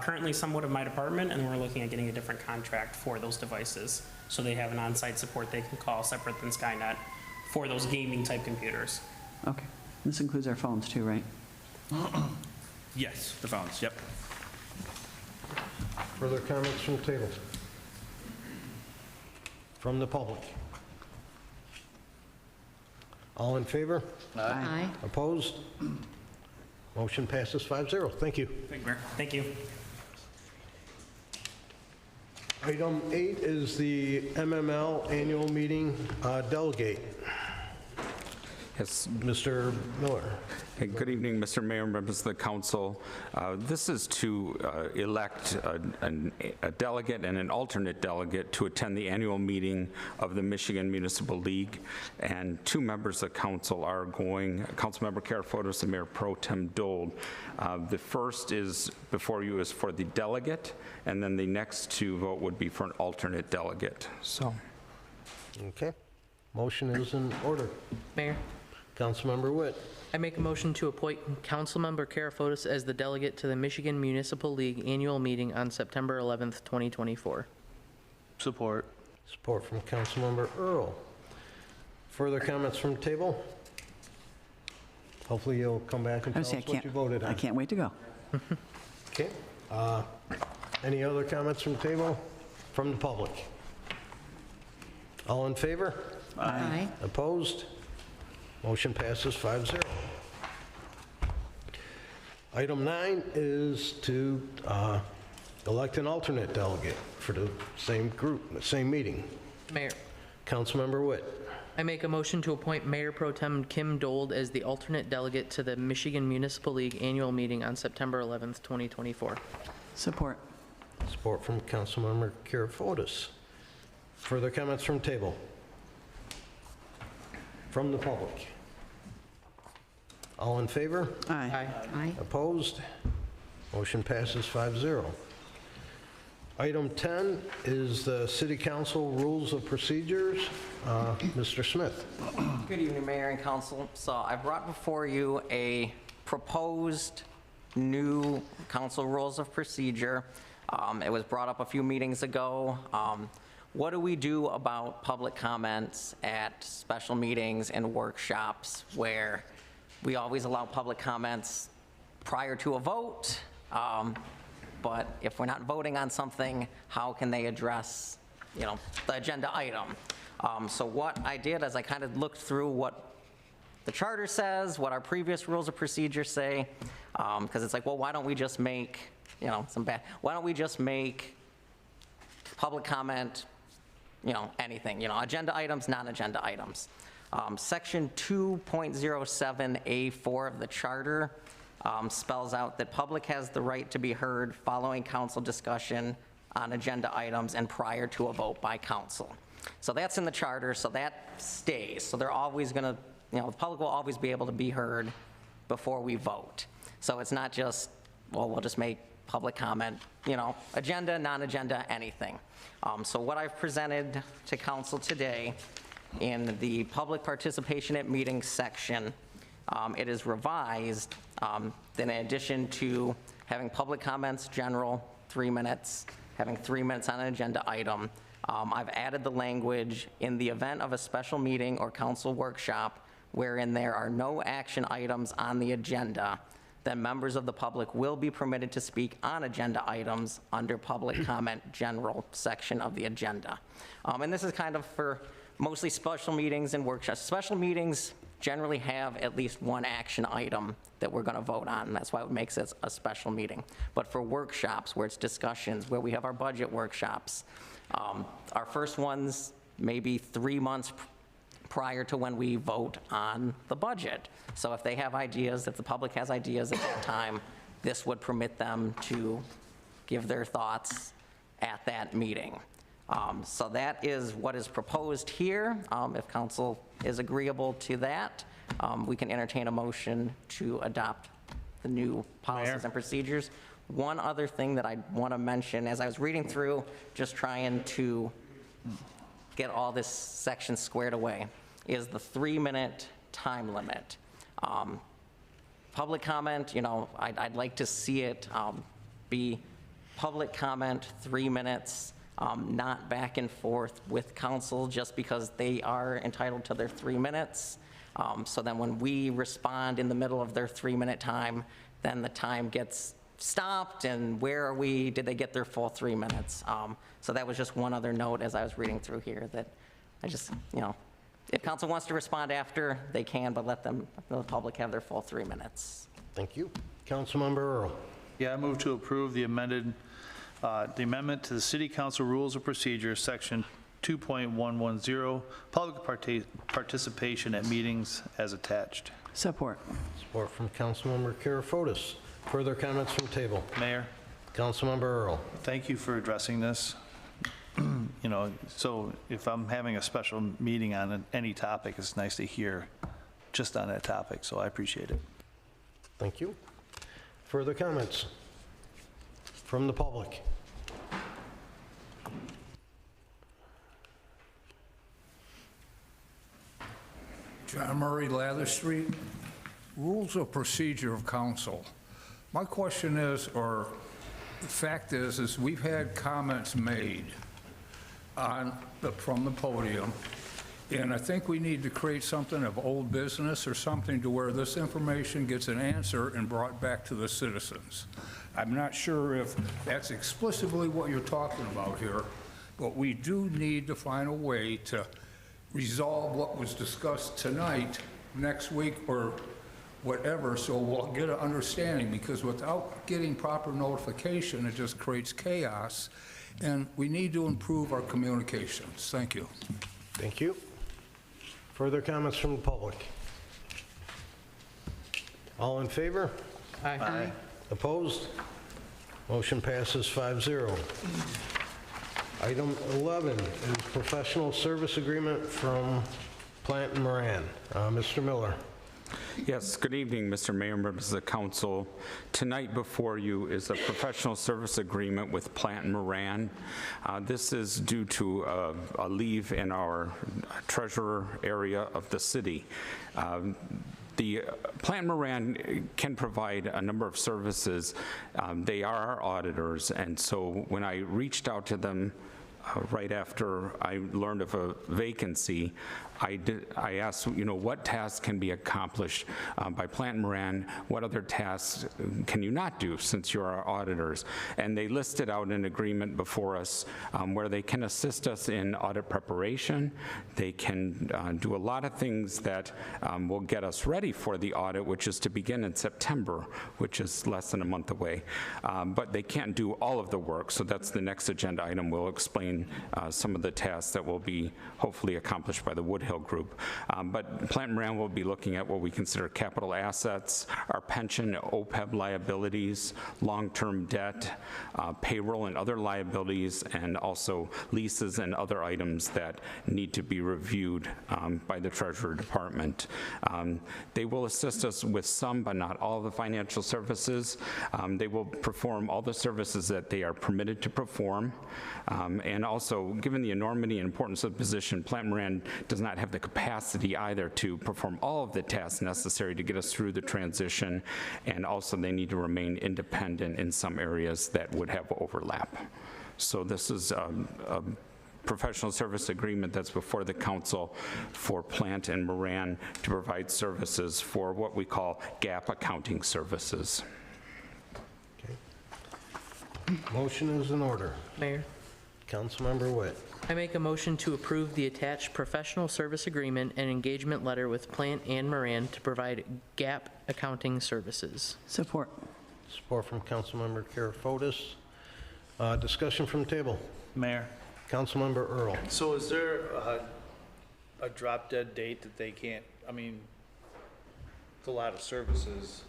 Currently, somewhat of my department, and we're looking at getting a different contract for those devices. So they have an on-site support they can call separate than Skynet for those gaming-type computers. Okay. This includes our phones too, right? Yes, the phones, yep. Further comments from the table? From the public? All in favor? Aye. Opposed? Motion passes 5-0. Thank you. Thank you, Mayor. Thank you. Item 8 is the MML annual meeting delegate. Yes. Mr. Miller. Hey, good evening, Mr. Mayor, members of the council. This is to elect a delegate and an alternate delegate to attend the annual meeting of the Michigan Municipal League. And 2 members of council are going, Councilmember Karafotis and Mayor Pro Tem Dole. The first is before you is for the delegate, and then the next to vote would be for an alternate delegate. So. Okay. Motion is in order. Mayor, Councilmember Witt. I make a motion to appoint Councilmember Karafotis as the delegate to the Michigan Municipal League annual meeting on September 11th, 2024. Support. Support from Councilmember Earl. Further comments from the table? Hopefully you'll come back and tell us what you voted on. I can't wait to go. Okay. Any other comments from the table? From the public? All in favor? Aye. Opposed? Motion passes 5-0. Item 9 is to elect an alternate delegate for the same group, the same meeting. Mayor, Councilmember Witt. I make a motion to appoint Mayor Pro Tem Kim Dold as the alternate delegate to the Michigan Municipal League annual meeting on September 11th, 2024. Support. Support from Councilmember Karafotis. Further comments from table? From the public? All in favor? Aye. Aye. Opposed? Motion passes 5-0. Item 10 is the City Council Rules of Procedures. Mr. Smith. Good evening, Mayor and Council. So I brought before you a proposed new council rules of procedure. It was brought up a few meetings ago. What do we do about public comments at special meetings and workshops where we always allow public comments prior to a vote? But if we're not voting on something, how can they address, the agenda item? So what I did is I kind of looked through what the charter says, what our previous rules of procedure say, because it's like, well, why don't we just make, why don't we just make public comment, anything, agenda items, non-agenda items. Section 2.07A4 of the charter spells out that public has the right to be heard following council discussion on agenda items and prior to a vote by council. So that's in the charter, so that stays. So they're always going to, the public will always be able to be heard before we vote. So it's not just, well, we'll just make public comment, agenda, non-agenda, anything. So what I've presented to council today in the public participation at meetings section, it is revised, in addition to having public comments general, 3 minutes, having 3 minutes on an agenda item, I've added the language, in the event of a special meeting or council workshop wherein there are no action items on the agenda, then members of the public will be permitted to speak on agenda items under public comment general section of the agenda. And this is kind of for mostly special meetings and workshops. Special meetings generally have at least one action item that we're going to vote on, and that's why it makes it a special meeting. But for workshops, where it's discussions, where we have our budget workshops, our first ones maybe 3 months prior to when we vote on the budget. So if they have ideas, if the public has ideas at that time, this would permit them to give their thoughts at that meeting. So that is what is proposed here. If council is agreeable to that, we can entertain a motion to adopt the new policies and procedures. One other thing that I want to mention, as I was reading through, just trying to get all this section squared away, is the 3-minute time limit. Public comment, I'd like to see it be public comment, 3 minutes, not back and forth with council just because they are entitled to their 3 minutes. So then when we respond in the middle of their 3-minute time, then the time gets stopped and where are we, did they get their full 3 minutes? So that was just one other note as I was reading through here that I just, if council wants to respond after, they can, but let the public have their full 3 minutes. Thank you. Councilmember Earl. Yeah, I move to approve the amendment to the City Council Rules of Procedure, Section 2.110, public participation at meetings as attached. Support. Support from Councilmember Karafotis. Further comments from table? Mayor, Councilmember Earl. thank you for addressing this. You know, so if I'm having a special meeting on any topic, it's nice to hear just on that topic, so I appreciate it. Thank you. Further comments from the public? John Murray, Lather Street. Rules of procedure of council. My question is, or the fact is we've had comments made from the podium, and I think we need to create something of old business or something to where this information gets an answer and brought back to the citizens. I'm not sure if that's explicitly what you're talking about here, but we do need to find a way to resolve what was discussed tonight, next week, or whatever, so we'll get an understanding, because without getting proper notification, it just creates chaos, and we need to improve our communications. Thank you. Thank you. Further comments from the public? All in favor? Aye. Opposed? Motion passes 5-0. Item 11 is professional service agreement from Plant and Moran. Mr. Miller. Yes, good evening, Mr. Mayor, members of the council. Tonight before you is a professional service agreement with Plant and Moran. This is due to a leave in our treasurer area of the city. The Plant Moran can provide a number of services. They are our auditors, and so when I reached out to them right after I learned of a vacancy, I asked, what tasks can be accomplished by Plant Moran? What other tasks can you not do since you're our auditors? And they listed out an agreement before us where they can assist us in audit preparation. They can do a lot of things that will get us ready for the audit, which is to begin in September, which is less than a month away. But they can't do all of the work, so that's the next agenda item. We'll explain some of the tasks that will be hopefully accomplished by the Woodhill Group. But Plant Moran will be looking at what we consider capital assets, our pension, OPEB liabilities, long-term debt, payroll and other liabilities, and also leases and other items that need to be reviewed by the Treasury Department. They will assist us with some, but not all, of the financial services. They will perform all the services that they are permitted to perform. And also, given the enormity and importance of the position, Plant Moran does not have the capacity either to perform all of the tasks necessary to get us through the transition, and also they need to remain independent in some areas that would have overlap. So this is a professional service agreement that's before the council for Plant and Moran to provide services for what we call GAAP accounting services. Okay. Motion is in order. Mayor, Councilmember Witt. I make a motion to approve the attached professional service agreement and engagement letter with Plant and Moran to provide GAAP accounting services. Support. Support from Councilmember Karafotis. Discussion from table. Mayor. Councilmember Earl. So is there a drop-dead date that they can't, it's a lot of services.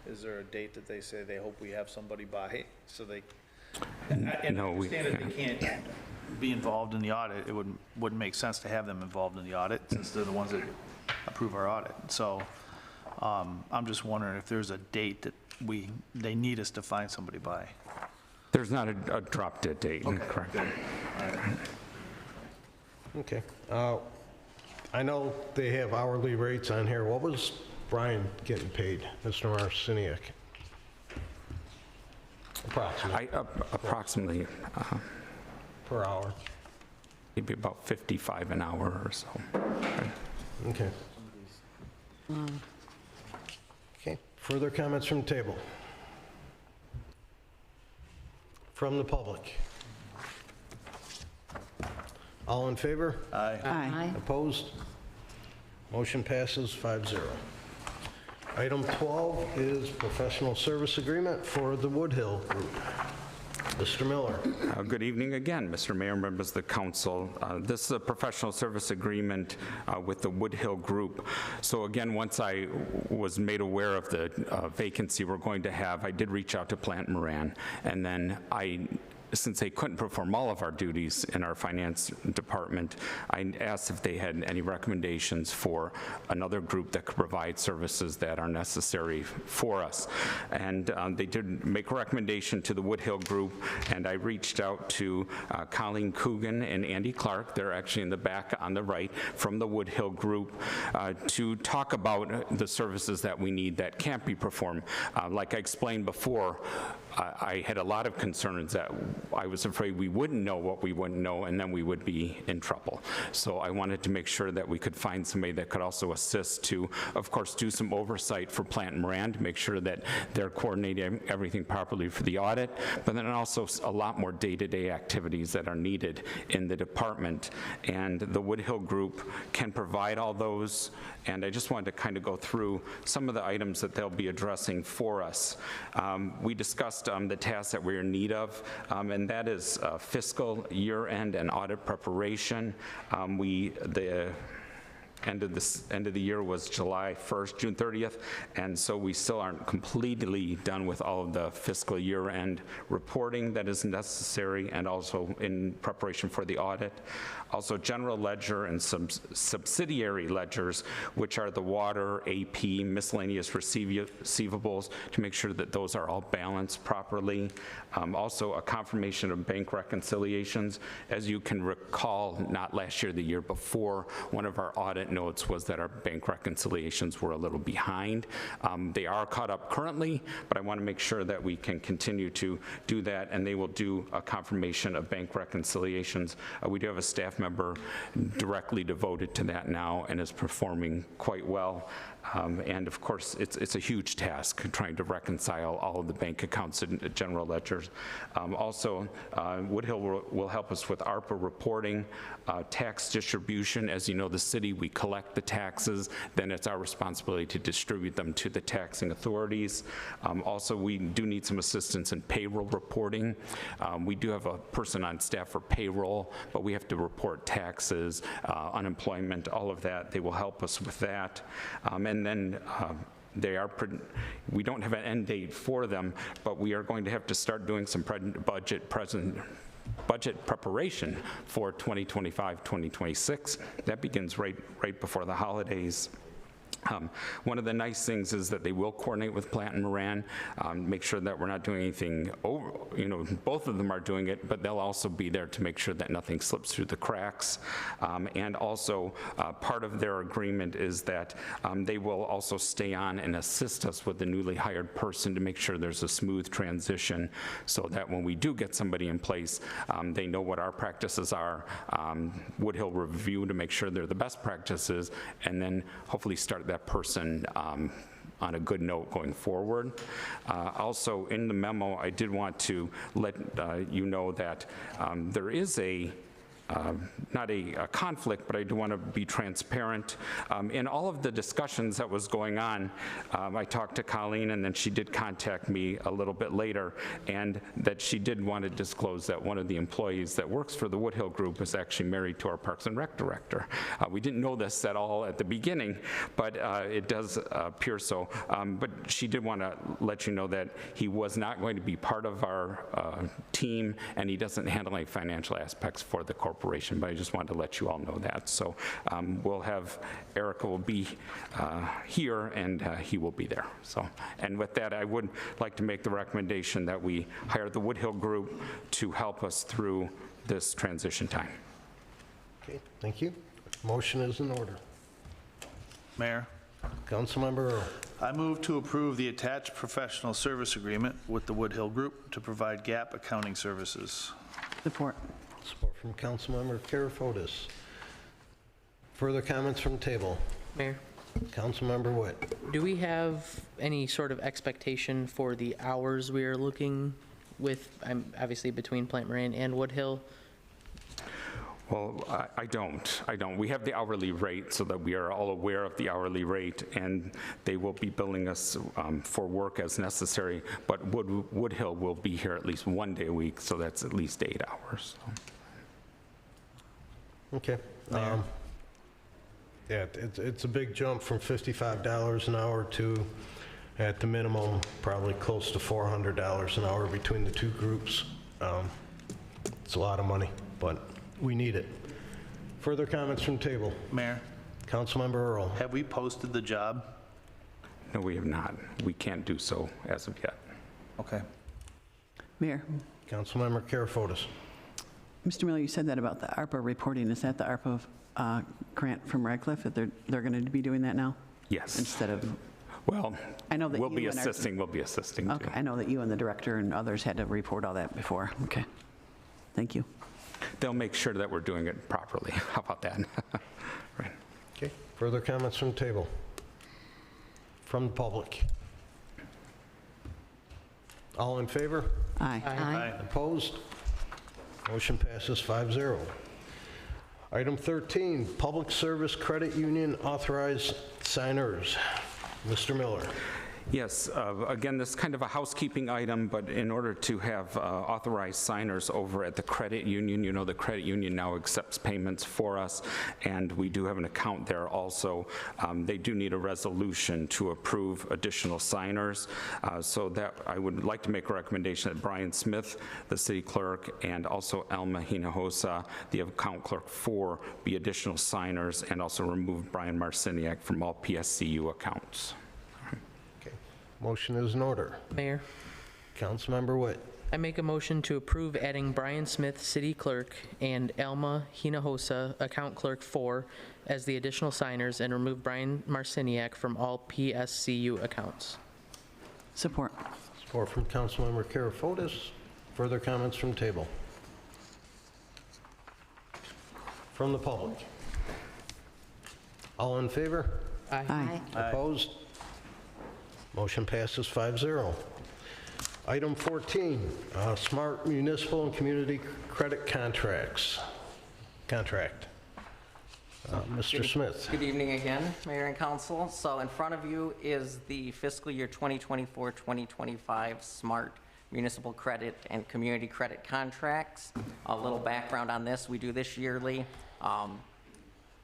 Is there a date that they say they hope we have somebody by, so they, and I understand that they can't be involved in the audit. It wouldn't make sense to have them involved in the audit since they're the ones that approve our audit. So I'm just wondering if there's a date that they need us to find somebody by. There's not a drop-dead date, Okay, correct? good. All right. Okay. I know they have hourly rates on here. What was Brian getting paid, Mr. Marciniak? Approximately. Approximately. Per hour. Maybe about 55 an hour or so. Okay. Okay. Further comments from the table? From the public? All in favor? Aye. Aye. Opposed? Motion passes 5-0. Item 12 is professional service agreement for the Woodhill Group. Mr. Miller. Good evening again, Mr. Mayor, members of the council. This is a professional service agreement with the Woodhill Group. So again, once I was made aware of the vacancy we're going to have, I did reach out to Plant Moran, and then since they couldn't perform all of our duties in our finance department, I asked if they had any recommendations for another group that could provide services that are necessary for us. And they did make a recommendation to the Woodhill Group, and I reached out to Colleen Coogan and Andy Clark, they're actually in the back on the right, from the Woodhill Group, to talk about the services that we need that can't be performed. Like I explained before, I had a lot of concerns that I was afraid we wouldn't know what we wouldn't know, and then we would be in trouble. So I wanted to make sure that we could find somebody that could also assist to, of course, do some oversight for Plant Moran to make sure that they're coordinating everything properly for the audit, but then also a lot more day-to-day activities that are needed in the department. And the Woodhill Group can provide all those, and I just wanted to kind of go through some of the items that they'll be addressing for us. We discussed the tasks that we're in need of, and that is fiscal year-end and audit preparation. The end of the year was July 1st, June 30th, and so we still aren't completely done with all of the fiscal year-end reporting that is necessary, and also in preparation for the audit. Also, general ledger and some subsidiary ledgers, which are the water, AP, miscellaneous receivables, to make sure that those are all balanced properly. Also, a confirmation of bank reconciliations. As you can recall, not last year, the year before, one of our audit notes was that our bank reconciliations were a little behind. They are caught up currently, but I want to make sure that we can continue to do that, and they will do a confirmation of bank reconciliations. We do have a staff member directly devoted to that now and is performing quite well. And of course, it's a huge task trying to reconcile all of the bank accounts and general ledgers. Also, Woodhill will help us with ARPA reporting, tax distribution. As you know, the city, we collect the taxes, then it's our responsibility to distribute them to the taxing authorities. Also, we do need some assistance in payroll reporting. We do have a person on staff for payroll, but we have to report taxes, unemployment, all of that. They will help us with that. And then we don't have an end date for them, but we are going to have to start doing some budget preparation for 2025, 2026. That begins right before the holidays. One of the nice things is that they will coordinate with Plant Moran, make sure that we're not doing anything over, both of them are doing it, but they'll also be there to make sure that nothing slips through the cracks. And also, part of their agreement is that they will also stay on and assist us with the newly hired person to make sure there's a smooth transition, so that when we do get somebody in place, they know what our practices are. Woodhill review to make sure they're the best practices, and then hopefully start that person on a good note going forward. Also, in the memo, I did want to let you know that there is not a conflict, but I do want to be transparent. In all of the discussions that was going on, I talked to Colleen, and then she did contact me a little bit later, and that she did want to disclose that one of the employees that works for the Woodhill Group is actually married to our Parks and Rec director. We didn't know this at all at the beginning, but it does appear so. But she did want to let you know that he was not going to be part of our team, and he doesn't handle any financial aspects for the corporation, but I just wanted to let you all know that. So we'll have, Erica will be here, and he will be there. So, and with that, I would like to make the recommendation that we hire the Woodhill Group to help us through this transition time. Okay, thank you. Motion is in order. Mayor, Councilmember Earl. I move to approve the attached professional service agreement with the Woodhill Group to provide gap accounting services. Support. Support from Councilmember Karafotis. Further comments from table? Mayor, Councilmember Witt. do we have any sort of expectation for the hours we are looking with, obviously between Plant Moran and Woodhill? Well, I don't. We have the hourly rate so that we are all aware of the hourly rate, and they will be billing us for work as necessary, but Woodhill will be here at least 1 day a week, so that's at least 8 hours. Okay. Yeah, it's a big jump from $55 an hour to, at the minimum, probably close to $400 an hour between the two groups. It's a lot of money, but we need it. Further comments from table? Mayor, Councilmember Earl. have we posted the job? No, we have not. We can't do so as of yet. Okay. Mayor, Councilmember Karafotis. Mr. Miller, you said that about the ARPA reporting. Is that the ARPA grant from Radcliffe, that they're going to be doing that now? Yes. Instead of, Well, I know that we'll be you and our- assisting. We'll be assisting. okay, too. I know that you and the director and others had to report all that before. Okay. Thank you. They'll make sure that we're doing it properly. How about that? Right. Okay. Further comments from table? From the public? All in favor? Aye. Aye. Opposed? Motion passes 5-0. Item 13, Public Service Credit Union authorized signers. Mr. Miller. Yes, again, this is kind of a housekeeping item, but in order to have authorized signers over at the credit union, you know, the credit union now accepts payments for us, and we do have an account there also. They do need a resolution to approve additional signers, so that I would like to make a recommendation that Brian Smith, the city clerk, and also Alma Hinojosa, the account clerk 4, be additional signers, and also remove Brian Marciniak from all PSCU accounts. Motion is in order. Mayor, Councilmember Witt. I make a motion to approve adding Brian Smith, City Clerk, and Alma Hinojosa, Account Clerk 4, as the additional signers, and remove Brian Marciniak from all PSCU accounts. Support. Support from Councilmember Karafotis. Further comments from table? From the public? All in favor? Aye. Opposed? Motion passes 5-0. Item 14, Smart Municipal and Community Credit Contracts. Contract. Mr. Smith. Good evening again, Mayor and Council. So in front of you is the fiscal year 2024-2025 Smart Municipal Credit and Community Credit Contracts. A little background on this, we do this yearly.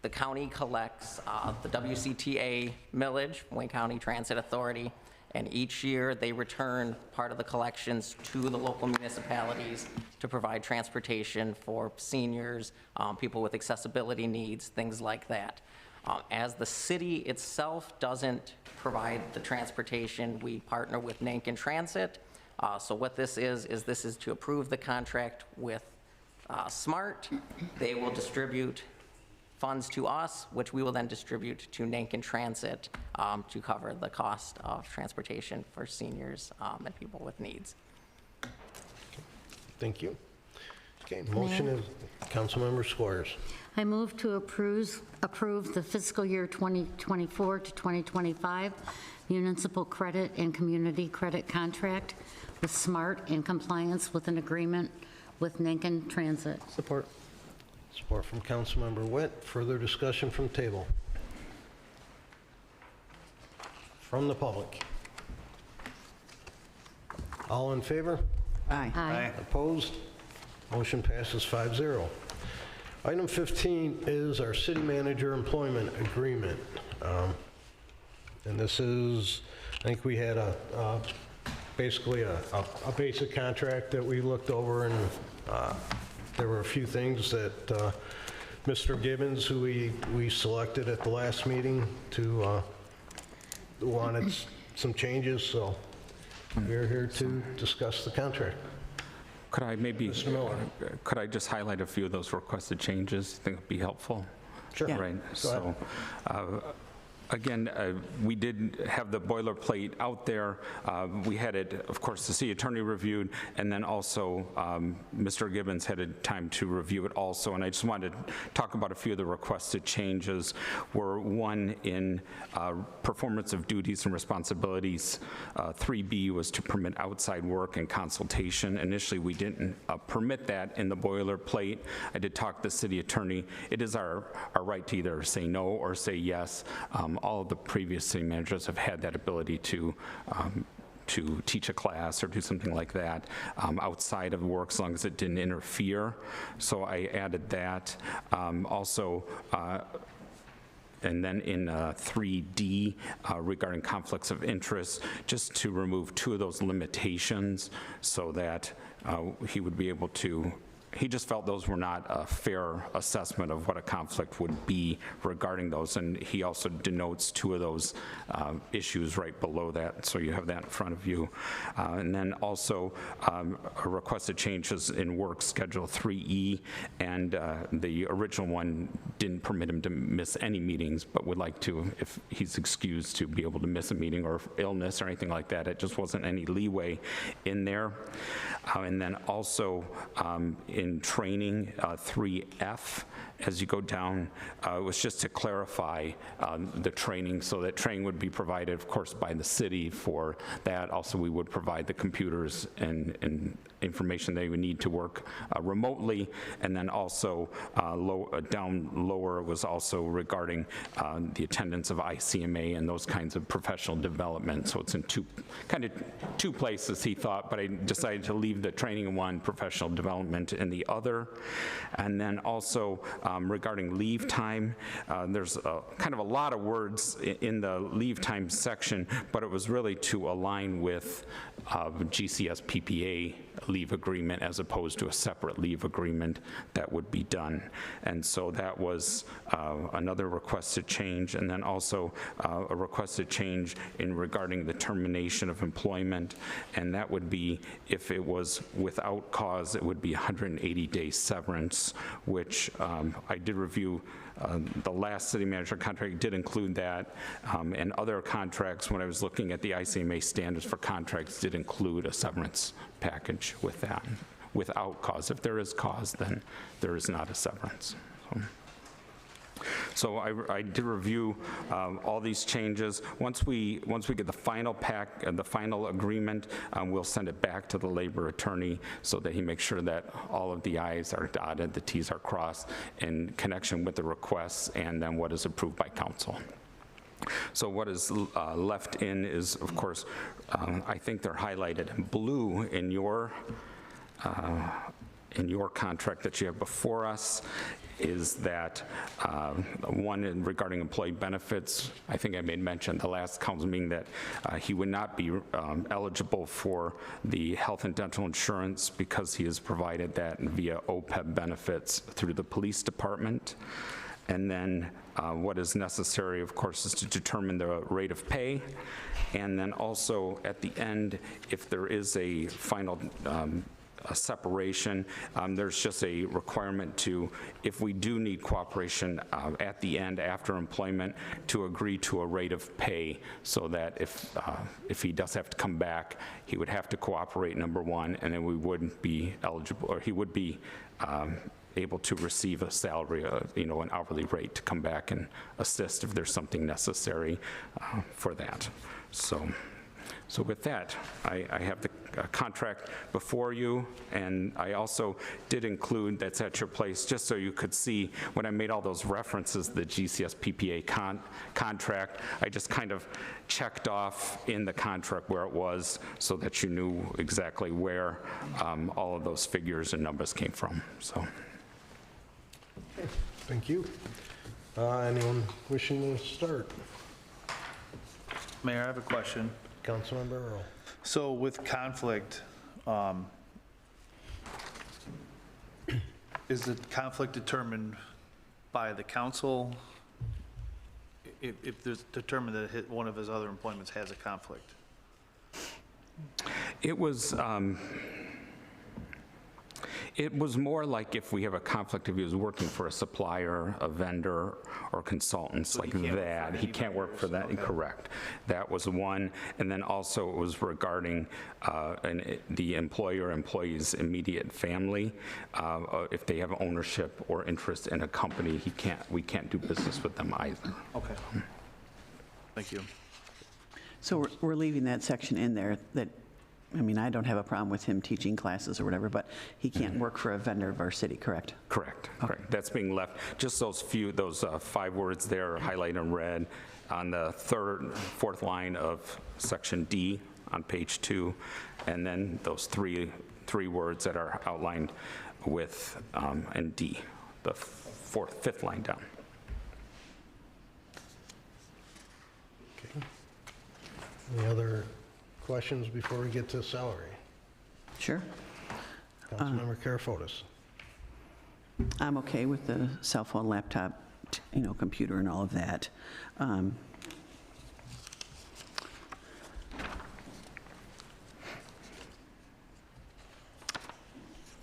The county collects the WCTA millage, Wayne County Transit Authority, and each year they return part of the collections to the local municipalities to provide transportation for seniors, people with accessibility needs, things like that. As the city itself doesn't provide the transportation, we partner with Nankin Transit. So what this is this is to approve the contract with SMART. They will distribute funds to us, which we will then distribute to Nankin Transit to cover the cost of transportation for seniors and people with needs. Thank you. Okay, motion is Councilmember Squires. I move to approve the fiscal year 2024 to 2025 municipal credit and community credit contract with SMART in compliance with an agreement with Nankin Transit. Support. Support from Councilmember Witt. Further discussion from table? From the public? All in favor? Aye. Aye. Opposed? Motion passes 5-0. Item 15 is our city manager employment agreement. And this is, I think we had basically a basic contract that we looked over, and there were a few things that Mr. Gibbons, who we selected at the last meeting, wanted some changes, so we're here to discuss the contract. Could I maybe, Mr. Miller. could I just highlight a few of those requested changes? I think it'd be helpful. Sure. Yeah. Right, Go ahead. so Again, we did have the boilerplate out there. We had it, of course, the city attorney reviewed, and then also Mr. Gibbons had a time to review it also. And I just wanted to talk about a few of the requested changes. Were one in performance of duties and responsibilities. 3B was to permit outside work and consultation. Initially, we didn't permit that in the boilerplate. I did talk to the city attorney. It is our right to either say no or say yes. All of the previous city managers have had that ability to teach a class or do something like that outside of work, as long as it didn't interfere. So I added that. Also, and then in 3D, regarding conflicts of interest, just to remove two of those limitations so that he would be able to, he just felt those were not a fair assessment of what a conflict would be regarding those, and he also denotes two of those issues right below that, so you have that in front of you. And then also requested changes in work schedule 3E, and the original one didn't permit him to miss any meetings, but would like to, if he's excused, to be able to miss a meeting or illness or anything like that. It just wasn't any leeway in there. And then also in training, 3F, as you go down, it was just to clarify the training, so that training would be provided, of course, by the city for that. Also, we would provide the computers and information they would need to work remotely. And then also down lower was also regarding the attendance of ICMA and those kinds of professional development. So it's in two places, he thought, but I decided to leave the training in one, professional development in the other. And then also regarding leave time, there's kind of a lot of words in the leave time section, but it was really to align with GCS PPA leave agreement as opposed to a separate leave agreement that would be done. And so that was another requested change. And then also a requested change in regarding the termination of employment, and that would be, if it was without cause, it would be 180-day severance, which I did review. The last city manager contract did include that, and other contracts, when I was looking at the ICMA standards for contracts, did include a severance package with that, without cause. If there is cause, then there is not a severance. So I did review all these changes. Once we get the final the final agreement, we'll send it back to the labor attorney so that he makes sure that all of the I's are dotted, the T's are crossed in connection with the requests, and then what is approved by council. So what is left in is, of course, I think they're highlighted in blue in your contract that you have before us, is that one regarding employee benefits. I think I made mention at the last council meeting that he would not be eligible for the health and dental insurance because he has provided that via OPEB benefits through the police department. And then what is necessary, of course, is to determine the rate of pay. And then also at the end, if there is a final a separation, there's just a requirement to, if we do need cooperation at the end after employment, to agree to a rate of pay, so that if he does have to come back, he would have to cooperate, number one, and then we wouldn't be eligible, or he would be able to receive a salary, an hourly rate to come back and assist if there's something necessary for that. So with that, I have the contract before you, and I also did include, that's at your place, just so you could see, when I made all those references, the GCS PPA contract, I just kind of checked off in the contract where it was so that you knew exactly where all of those figures and numbers came from. So. Okay, thank you. Anyone wishing to start? Mayor, I have a question. Councilmember Earl. So with conflict, is the conflict determined by the council if there's determined that one of his other employments has a conflict? It was more like if we have a conflict, if he was working for a supplier, a vendor, or consultants like that. He can't work for that, correct. That was one. And then also it was regarding the employer's immediate family. If they have ownership or interest in a company, we can't do business with them either. Okay. Thank you. So we're leaving that section in there that, I mean, I don't have a problem with him teaching classes or whatever, but he can't work for a vendor of our city, correct? Correct, correct. That's being left. Just those 5 words there highlighted in red on the fourth line of section D on page 2, and then those three words that are outlined with and D, the fifth line down. Okay. Any other questions before we get to salary? Sure. Councilmember Karafotis. I'm okay with the cell phone, laptop, computer and all of that.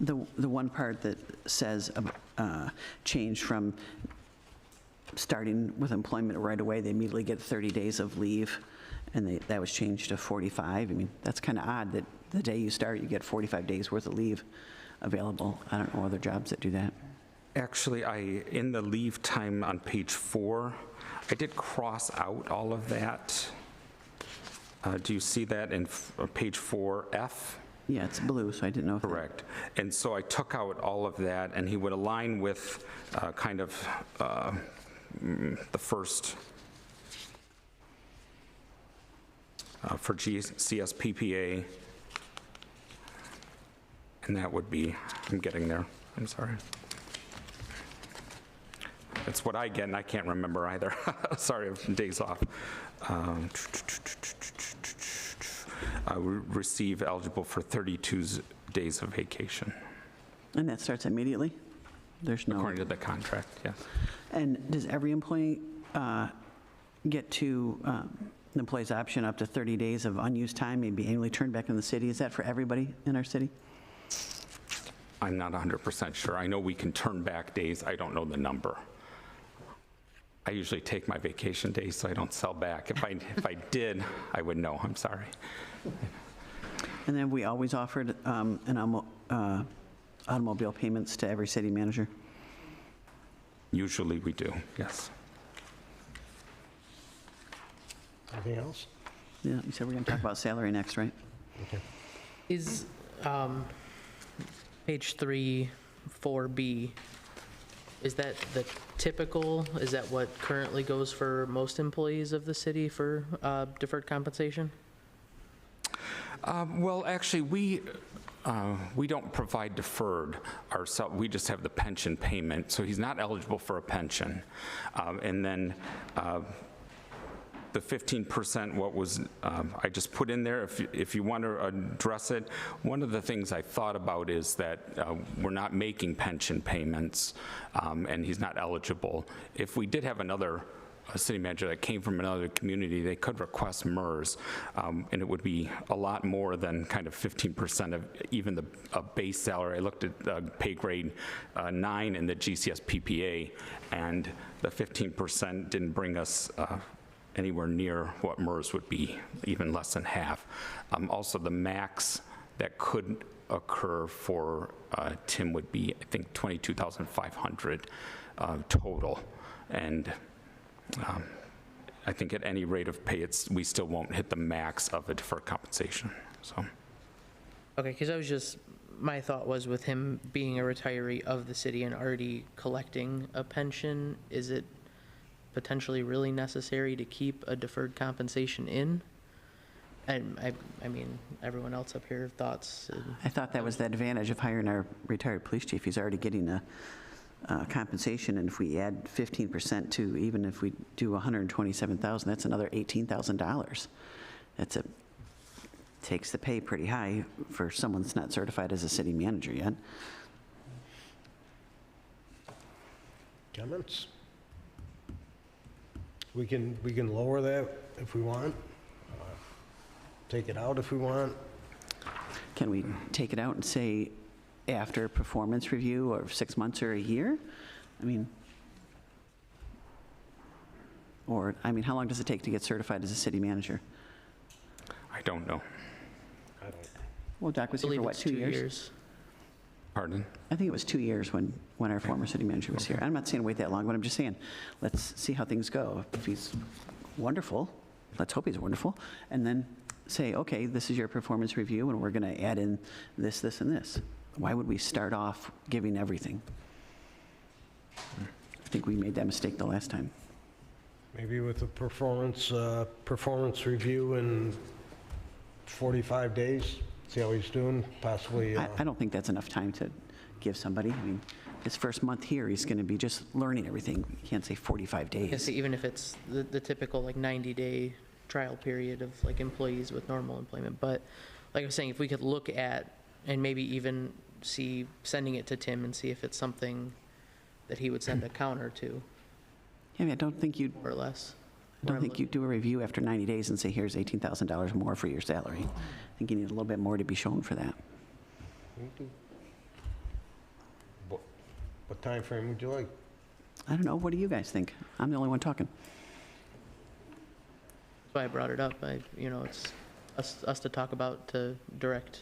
The one part that says change from starting with employment right away, they immediately get 30 days of leave, and that was changed to 45. I mean, that's kind of odd that the day you start, you get 45 days worth of leave available. I don't know other jobs that do that. Actually, in the leave time on page 4, I did cross out all of that. Do you see that in page 4F? Yeah, it's blue, so I didn't know. Correct. And so I took out all of that, and he would align with kind of the first for CSPPA, and that would be, I'm getting there, I'm sorry. That's what I get, and I can't remember either. Sorry, days off. I receive eligible for 32 days of vacation. And that starts immediately? There's no... According to the contract, yes. And does every employee get to the employee's option up to 30 days of unused time, maybe annually turned back in the city? Is that for everybody in our city? I'm not 100% sure. I know we can turn back days. I don't know the number. I usually take my vacation days so I don't sell back. If I did, I would know. I'm sorry. And then we always offered automobile payments to every city manager? Usually we do, yes. Anything else? Yeah, you said we're going to talk about salary next, right? Okay. Is page 3, 4B, is that the typical, is that what currently goes for most employees of the city for deferred compensation? Well, actually, we don't provide deferred ourselves. We just have the pension payment, so he's not eligible for a pension. And then the 15%, what was, I just put in there, if you want to address it, one of the things I thought about is that we're not making pension payments, and he's not eligible. If we did have another city manager that came from another community, they could request MERS, and it would be a lot more than kind of 15% of even the base salary. I looked at pay grade 9 in the GCS PPA, and the 15% didn't bring us anywhere near what MERS would be, even less than half. Also, the max that could occur for Tim would be, I think, $22,500 total. And I think at any rate of pay, we still won't hit the max of a deferred compensation, so. Okay, because I was just, my thought was with him being a retiree of the city and already collecting a pension, is it potentially really necessary to keep a deferred compensation in? And I mean, everyone else up here, thoughts? I thought that was the advantage of hiring our retired police chief. He's already getting a compensation, and if we add 15% to, even if we do 127,000, that's another $18,000. Takes the pay pretty high for someone that's not certified as a city manager yet. Comments? We can lower that if we want. Take it out if we want. Can we take it out and say after performance review, or 6 months or a year? I mean, how long does it take to get certified as a city manager? I don't know. Well, Doc was I here for believe what, it's 2 years? Pardon? I think it was 2 years when our former city manager was here. I'm not saying wait that long, but I'm just saying, let's see how things go. If he's wonderful, let's hope he's wonderful, and then say, okay, this is your performance review, and we're going to add in this, this, and this. Why would we start off giving everything? I think we made that mistake the last time. Maybe with a performance review in 45 days, see how he's doing, possibly. I don't think that's enough time to give somebody. I mean, his first month here, he's going to be just learning everything. You can't say 45 days. Yes, even if it's the typical like 90-day trial period of like employees with normal employment. But like I was saying, if we could look at and maybe even see sending it to Tim and see if it's something that he would send a counter to. Yeah, I mean, I don't think you'd, or less. I don't think you'd do a review after 90 days and say, here's $18,000 more for your salary. I think you need a little bit more to be shown for that. What time frame would you like? I don't know. What do you guys think? I'm the only one talking. That's why I brought it up. It's us to talk about, to direct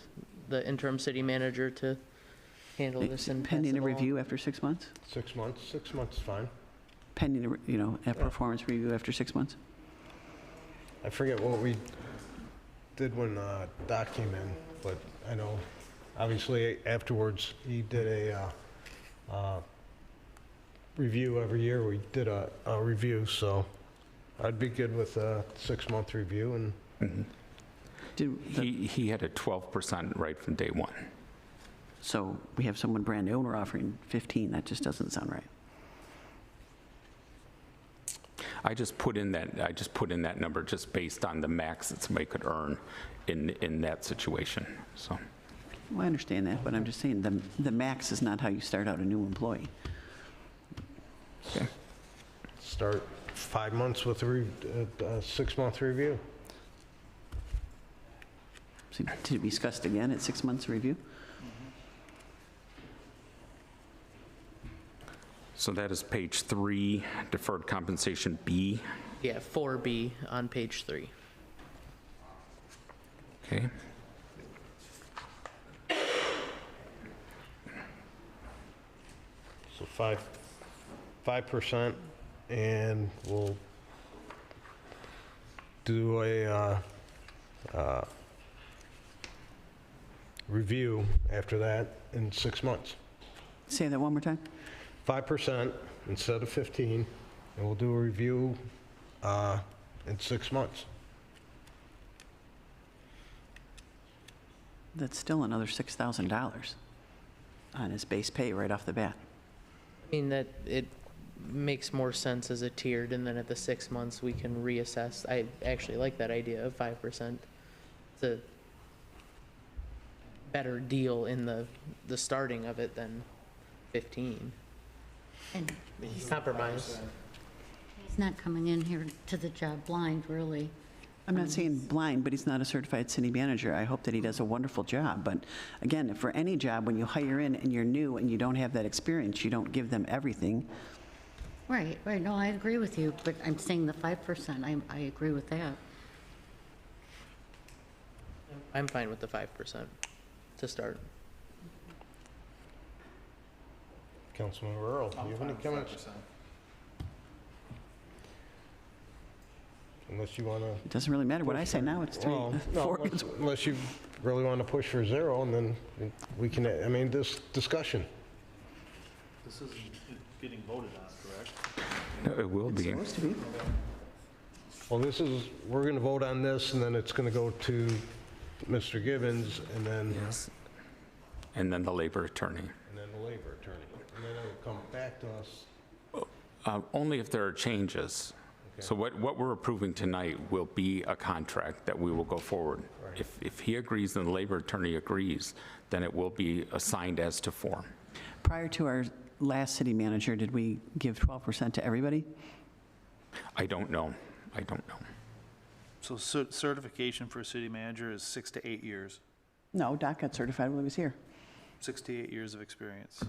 the interim city manager to handle this and pass Pending it a along. review after 6 months? 6 months. 6 months is fine. Pending, a performance review after 6 months? I forget what we did when Doc came in, but I know, obviously, afterwards, he did a review every year. We did a review, so I'd be good with a 6-month review. And He had a 12% right from day one. So we have someone brand new and we're offering 15. That just doesn't sound right. I just put in that number just based on the max that somebody could earn in that situation, so. Well, I understand that, but I'm just saying the max is not how you start out a new employee. Okay. Start 5 months with a 6-month review. So to be discussed again at 6 months review? So that is page 3, deferred compensation B. Yeah, 4B on page 3. Okay. So 5%, and we'll do a review after that in 6 months. Say that one more time. 5% instead of 15, and we'll do a review in 6 months. That's still another $6,000 on his base pay right off the bat. I mean, that it makes more sense as a tiered, and then at the 6 months, we can reassess. I actually like that idea of 5%. It's a better deal in the starting of it than 15. And Compromise. he's not coming in here to the job blind, really. I'm not saying blind, but he's not a certified city manager. I hope that he does a wonderful job. But again, for any job, when you hire in and you're new and you don't have that experience, you don't give them everything. Right, no, I agree with you, but I'm saying the 5%, I agree with that. I'm fine with the 5% to start. Councilman Earl, do you have any comments? Unless you want to... It doesn't really matter what I say now, it's 3, Well, 4. no, unless you really want to push for 0, and then we can, I mean, this discussion. This is getting voted on, correct? No, it will be. Supposed to be. Well, we're going to vote on this, and then it's going to go to Mr. Gibbons, and then... Yes. And then the labor attorney. And then the labor attorney. And then it'll come back to us. Only if there are changes. So what we're approving tonight will be a contract that we will go forward. Right. If he agrees and the labor attorney agrees, then it will be assigned as to form. Prior to our last city manager, did we give 12% to everybody? I don't know. I don't know. So certification for a city manager is 6 to 8 years. No, Doc got certified when he was here. 6 to 8 years of experience.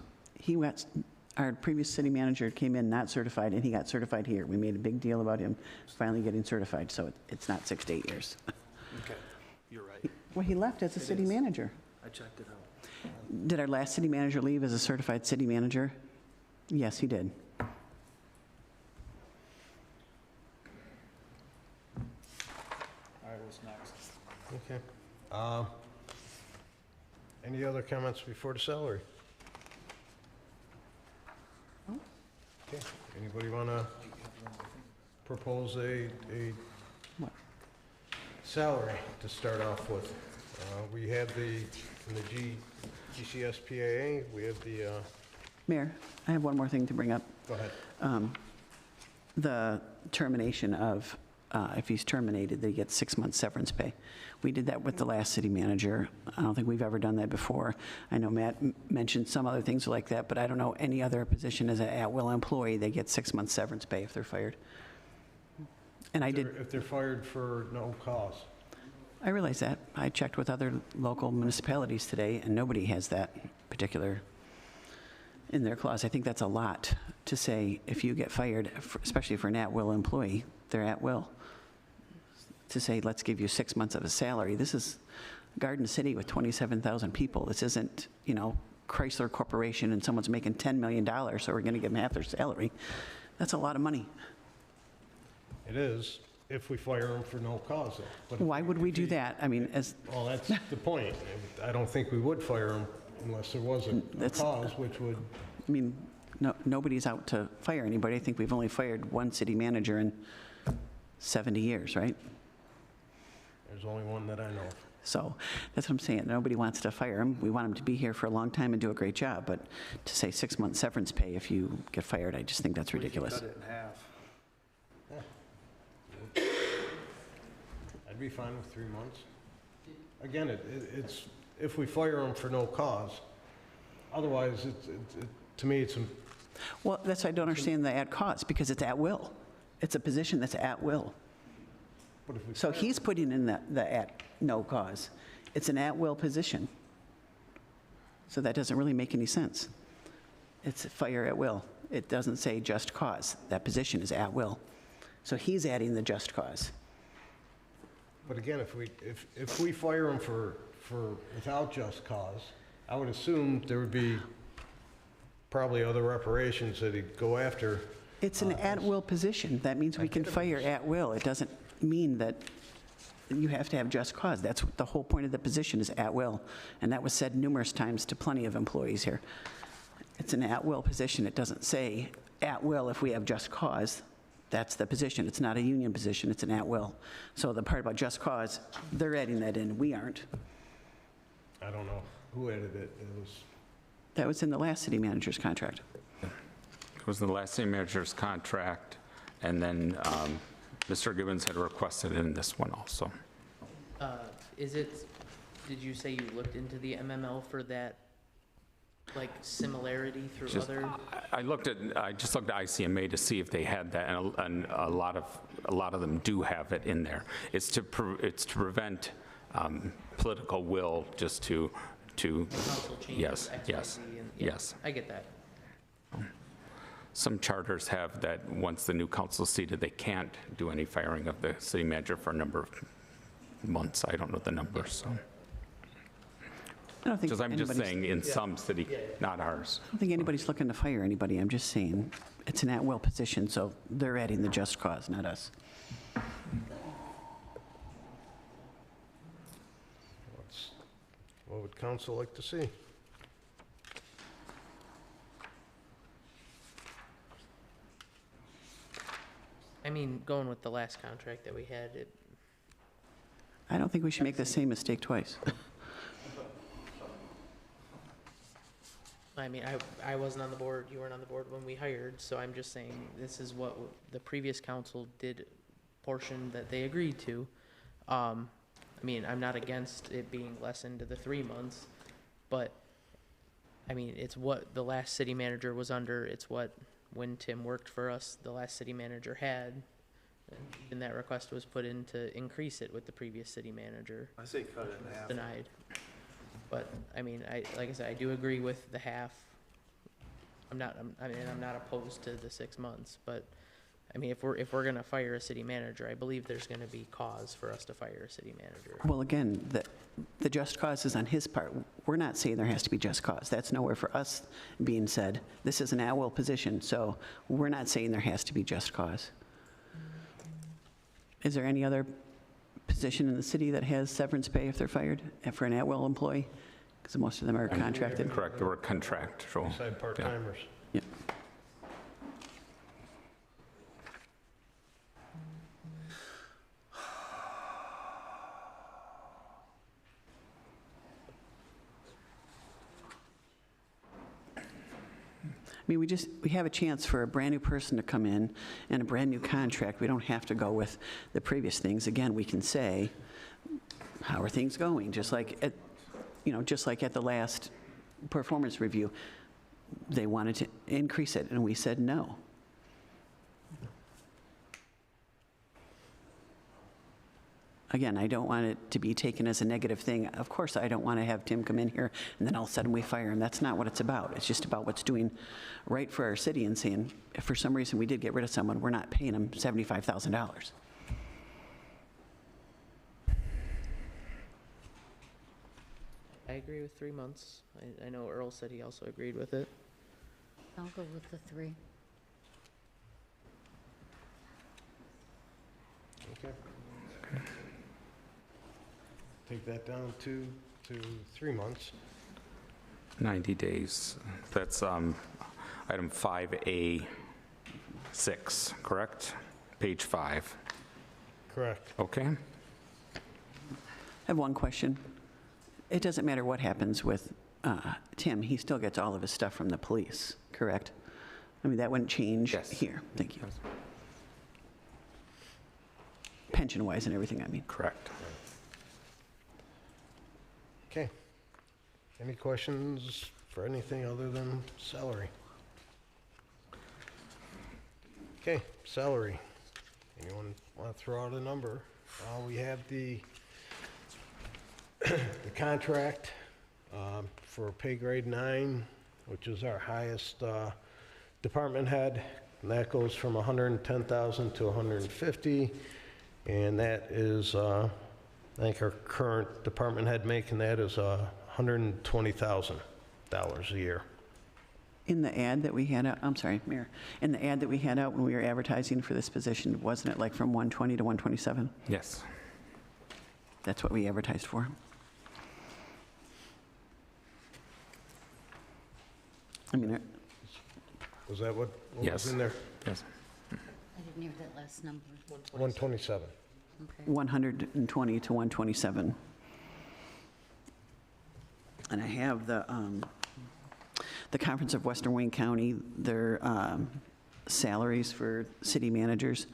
Our previous city manager came in not certified, and he got certified here. We made a big deal about him finally getting certified, so it's not 6 to 8 years. Okay, you're right. Well, he left as a city manager. I checked it out. Did our last city manager leave as a certified city manager? Yes, he did. All right, what's next? Okay. Any other comments before the salary? Okay, anybody want to propose a What? salary to start off with? We have in the GCSPAA, we have the, Mayor, I have one more thing to bring up. go ahead. The termination of, if he's terminated, they get 6 months severance pay. We did that with the last city manager. I don't think we've ever done that before. I know Matt mentioned some other things like that, but I don't know any other position as an at-will employee, they get 6 months severance pay if they're fired. And I did. If they're fired for no cause. I realize that. I checked with other local municipalities today, and nobody has that particular in their clause. I think that's a lot to say if you get fired, especially for an at-will employee, they're at-will. To say, let's give you 6 months of a salary. This is Garden City with 27,000 people. This isn't, Chrysler Corporation and someone's making $10 million, so we're going to give them half their salary. That's a lot of money. It is, if we fire them for no cause. Though. But Why would we do that? I mean, Well, that's the point. I don't think we would fire them unless there was a cause, which would... I mean, nobody's out to fire anybody. I think we've only fired one city manager in 70 years, right? There's only one that I know of. So that's what I'm saying. Nobody wants to fire him. We want him to be here for a long time and do a great job. But to say 6 months severance pay if you get fired, I just think that's ridiculous. Cut it in half. I'd be fine with 3 months. Again, it's if we fire them for no cause. Otherwise, to me, it's... Well, that's why I don't understand the at cause, because it's at will. It's a position that's at will. So he's putting in the at no cause. It's an at-will position. So that doesn't really make any sense. It's a fire at will. It doesn't say just cause. That position is at will. So he's adding the just cause. But again, if we fire them for without just cause, I would assume there would be probably other reparations that he'd go after. It's an at-will position. That means we can fire at will. It doesn't mean that you have to have just cause. That's what the whole point of the position is, at will. And that was said numerous times to plenty of employees here. It's an at-will position. It doesn't say at will if we have just cause. That's the position. It's not a union position. It's an at-will. So the part about just cause, they're adding that in. We aren't. I don't know who added it. That was in the last city manager's contract. It was the last city manager's contract, and then Mr. Gibbons had requested it in this one also. Did you say you looked into the MML for that, like, similarity through other? I just looked at ICMA to see if they had that, and a lot of them do have it in there. It's to prevent political will just to Council changes, yes. Yes. I get that. Some charters have that once the new council is seated, they can't do any firing of the city manager for a number of months. I don't know the numbers, so. I don't think I'm just anybody's- saying in some city, not ours. I don't think anybody's looking to fire anybody. I'm just saying it's an at-will position, so they're adding the just cause, not us. What would council like to see? I mean, going with the last contract that we had, I don't think we should make the same mistake twice. I mean, I wasn't on the board, you weren't on the board when we hired, so I'm just saying, this is what the previous council did, portion that they agreed to. I mean, I'm not against it being lessened to the 3 months, but, I mean, it's what the last city manager was under, it's what, when Tim worked for us, the last city manager had, and that request was put in to increase it with the previous city manager. I say cut it in half. Denied. But, I mean, like I said, I do agree with the half. I'm not opposed to the 6 months, but, I mean, if we're gonna fire a city manager, I believe there's gonna be cause for us to fire a city manager. Well, again, the just cause is on his part. We're not saying there has to be just cause. That's nowhere for us being said. This is an at-will position, so we're not saying there has to be just cause. Is there any other position in the city that has severance pay if they're fired for an at-will employee? Because most of them are contracted. Correct, or contractual. Beside part-timers. Yeah. I mean, we have a chance for a brand-new person to come in and a brand-new contract. We don't have to go with the previous things. Again, we can say, how are things going? Just like at the last performance review, they wanted to increase it, and we said no. Again, I don't want it to be taken as a negative thing. Of course, I don't want to have Tim come in here and then all of a sudden we fire him. That's not what it's about. It's just about what's doing right for our city and saying, if for some reason we did get rid of someone, we're not paying them $75,000. I agree with 3 months. I know Earl said he also agreed with it. I'll go with the 3. Okay. Take that down to 3 months. 90 days. That's item 5A6, correct? Page 5. Correct. Okay. I have one question. It doesn't matter what happens with Tim, he still gets all of his stuff from the police, correct? I mean, that wouldn't change here. Thank you. Pension-wise and everything, I mean. Correct. Okay. Any questions for anything other than salary? Okay, salary. Anyone want to throw out a number? We have the contract for pay grade 9, which is our highest department head, and that goes from 110,000 to 150, and that is I think our current department head making that is $120,000 a year. In the ad that we had out, I'm sorry, Mayor, in the ad that we had out when we were advertising for this position, wasn't it like from 120 to 127? Yes. That's what we advertised for. I mean, Was that what Yes. was in there? Yes. I didn't hear that last number. 127. Okay. 120 to 127. And I have the Conference of Western Wayne County, their salaries for city managers.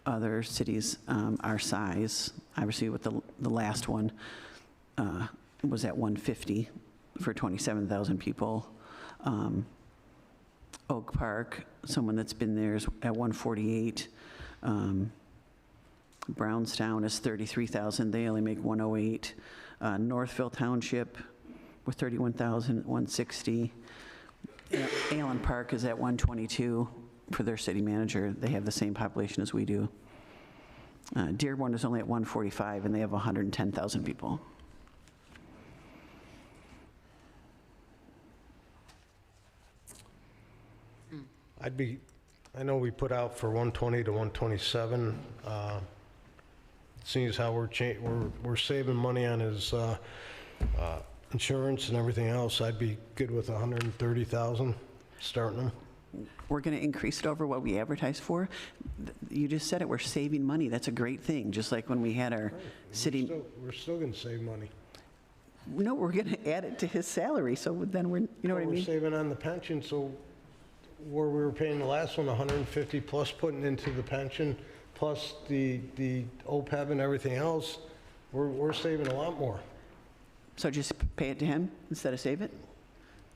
Other cities our size, obviously with the last one was at 150 for 27,000 people. Oak Park, someone that's been there is at 148. Brownstown is 33,000, they only make 108. Northville Township with 31,000, 160. Allen Park is at 122 for their city manager. They have the same population as we do. Dearborn is only at 145 and they have 110,000 people. I know we put out for 120 to 127. Seeing as how we're saving money on his insurance and everything else, I'd be good with 130,000 starting him. We're going to increase it over what we advertised for. You just said it, we're saving money. That's a great thing, just like when we had our city. We're still going to save money. No, we're going to add it to his salary, so then we're, you know what I mean? We're saving on the pension, so where we were paying the last one 150 plus putting into the pension, plus the OPEB and everything else, we're saving a lot more. So just pay it to him instead of save it?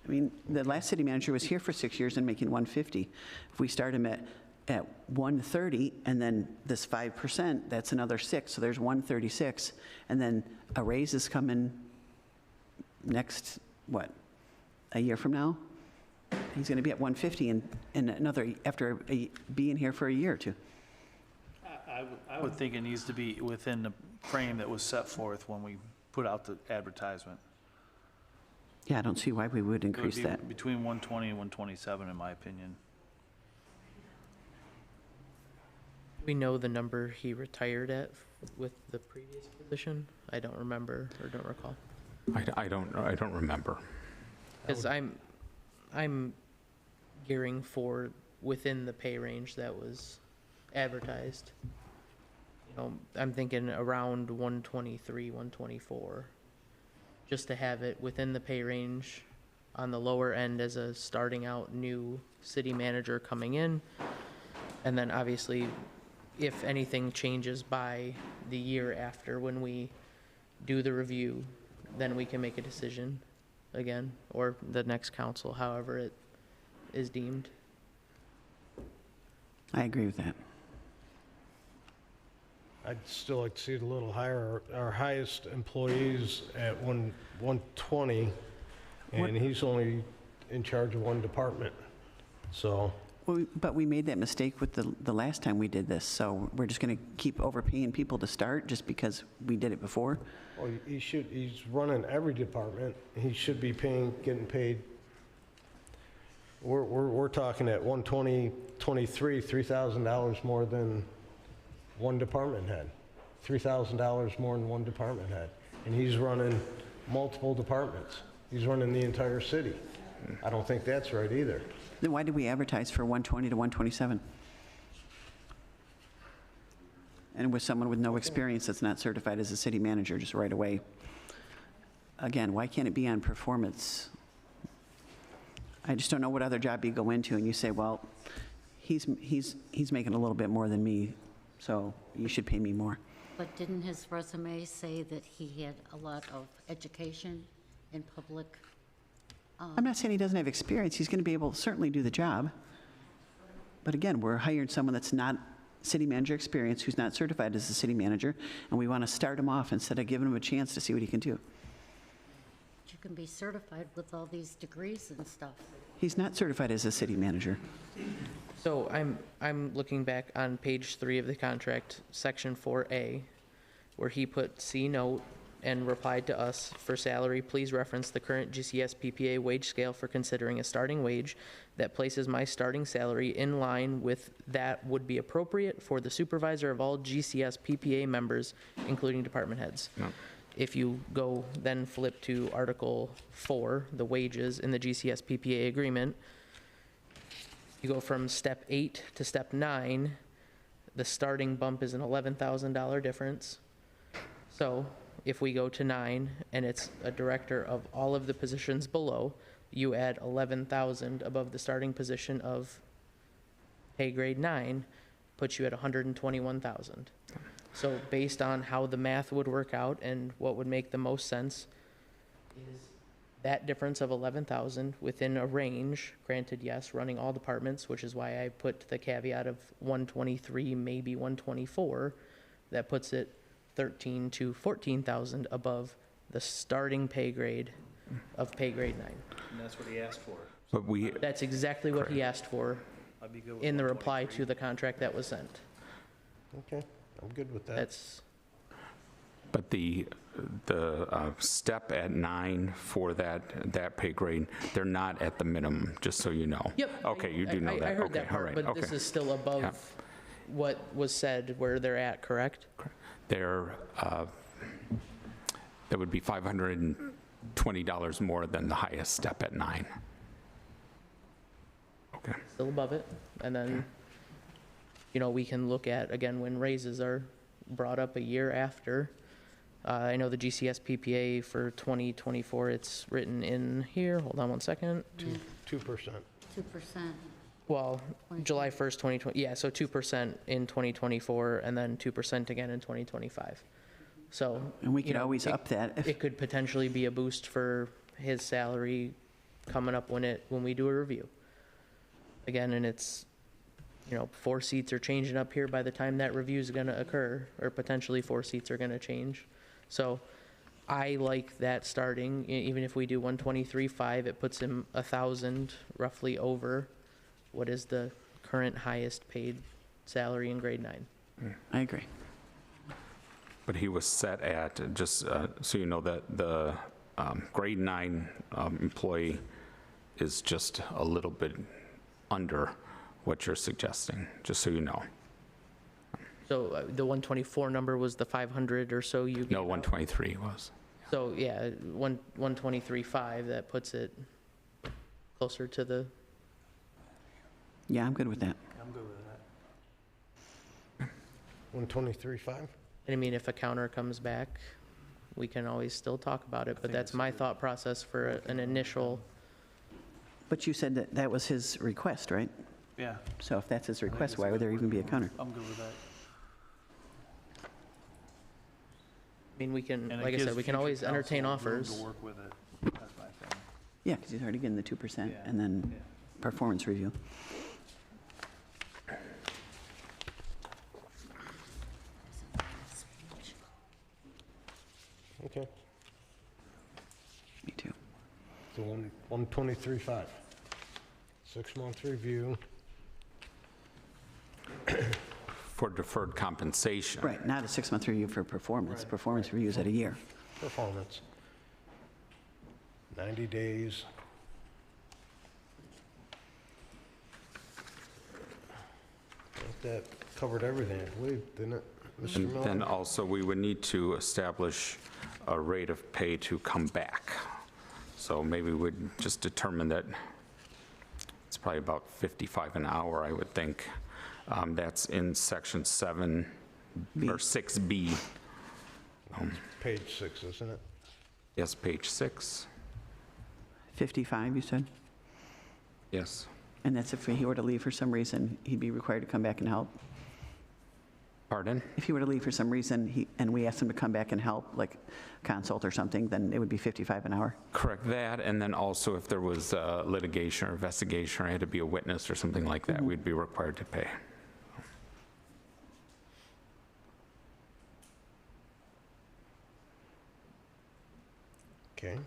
I mean, the last city manager was here for 6 years and making 150. If we start him at 130 and then this 5%, that's another 6, so there's 136. And then a raise is coming next, what, a year from now? He's going to be at 150 in another, after being here for a year or two. I would think it needs to be within the frame that was set forth when we put out the advertisement. Yeah, I don't see why we would It would increase be that. between 120 and 127, in my opinion. We know the number he retired at with the previous position? I don't remember or don't recall. I don't remember. Because I'm gearing for within the pay range that was advertised. You know, I'm thinking around 123, 124, just to have it within the pay range on the lower end as a starting out new city manager coming in. And then obviously, if anything changes by the year after when we do the review, then we can make a decision again, or the next council, however it is deemed. I agree with that. I'd still like to see it a little higher. Our highest employees at 120, and he's only in charge of one department. So, But we made that mistake with the last time we did this, so we're just going to keep overpaying people to start just because we did it before? well, he's running every department. He should be getting paid. We're talking at 120, 23, $3,000 more than one department head. $3,000 more than one department head. And he's running multiple departments. He's running the entire city. I don't think that's right either. Then why did we advertise for 120 to 127? And with someone with no experience that's not certified as a city manager, just right away. Again, why can't it be on performance? I just don't know what other job you go into and you say, well, he's making a little bit more than me, so you should pay me more. But didn't his resume say that he had a lot of education in public? I'm not saying he doesn't have experience. He's going to be able to certainly do the job. But again, we're hiring someone that's not city manager experience, who's not certified as a city manager, and we want to start him off instead of giving him a chance to see what he can do. You can be certified with all these degrees and stuff. He's not certified as a city manager. So I'm looking back on page 3 of the contract, section 4A, where he put C note and replied to us, for salary, please reference the current GCS PPA wage scale for considering a starting wage that places my starting salary in line with that would be appropriate for the supervisor of all GCS PPA members, including department heads. No. If you go then flip to Article 4, the wages in the GCS PPA agreement, you go from step 8 to step 9, the starting bump is an $11,000 difference. So if we go to 9 and it's a director of all of the positions below, you add 11,000 above the starting position of pay grade 9, puts you at 121,000. So based on how the math would work out and what would make the most sense is that difference of 11,000 within a range, granted, yes, running all departments, which is why I put the caveat of 123, maybe 124, that puts it 13 to 14,000 above the starting pay grade of pay grade 9. And that's what he asked for. But That's exactly what he asked for I'd be good with in the reply 123. to the contract that was sent. Okay, I'm good with that. That's, But the step at 9 for that pay grade, they're not at the minimum, just so you know. yep. Okay, you do know I that. heard Okay, that all part, right, but this okay. is still above Yeah. what was said where they're at, correct? They're, that would be $520 more than the highest step at 9. Okay. Still above it. And then, you know, we can look at, again, when raises are brought up a year after. I know the GCS PPA for 2024, it's written in here. Hold on one second. 2%. 2%. Well, July 1st, 2020, yeah, so 2% in 2024 and then 2% again in 2025. So. And we you could know, always up that if, It could potentially be a boost for his salary coming up when we do a review. Again, and it's, you know, 4 seats are changing up here by the time that review is going to occur, or potentially 4 seats are going to change. So I like that starting, even if we do 123.5, it puts him 1,000 roughly over what is the current highest paid salary in grade 9. I agree. But he was set at, just so you know, that the grade 9 employee is just a little bit under what you're suggesting, just so you know. So the 124 number was the 500 or so you gave No, out? 123 was. So yeah, 123.5, that puts it closer to the, Yeah, I'm good with that. I'm good with that. 123.5? and I mean, if a counter comes back, we can always still talk about it, but that's my thought process for an initial. But you said that that was his request, right? Yeah, So if that's his request, why would there even be a counter? I'm good with that. I mean, we can, And it like I gives said, we can future always entertain council room offers. to work with it. That's my thing. Yeah, because he's already getting the 2% Yeah. and then Yeah. performance review. Okay. Me too. So 123.5. 6-month review. For deferred compensation. Right, not a 6-month review for performance. Performance reviews at a year. Performance. 90 days. I think that covered everything, I believe, didn't it, Mr. And then Miller? also, we would need to establish a rate of pay to come back. So maybe we'd just determine that it's probably about 55 an hour, I would think. That's in section 7, or 6B. Page 6, isn't it? Yes, page 6. 55, you said? Yes. And that's if he were to leave for some reason, he'd be required to come back and help? Pardon? If he were to leave for some reason, and we asked him to come back and help, like consult or something, then it would be 55 an hour? Correct that, and then also if there was litigation or investigation, or had to be a witness or something like that, we'd be required to pay. Okay.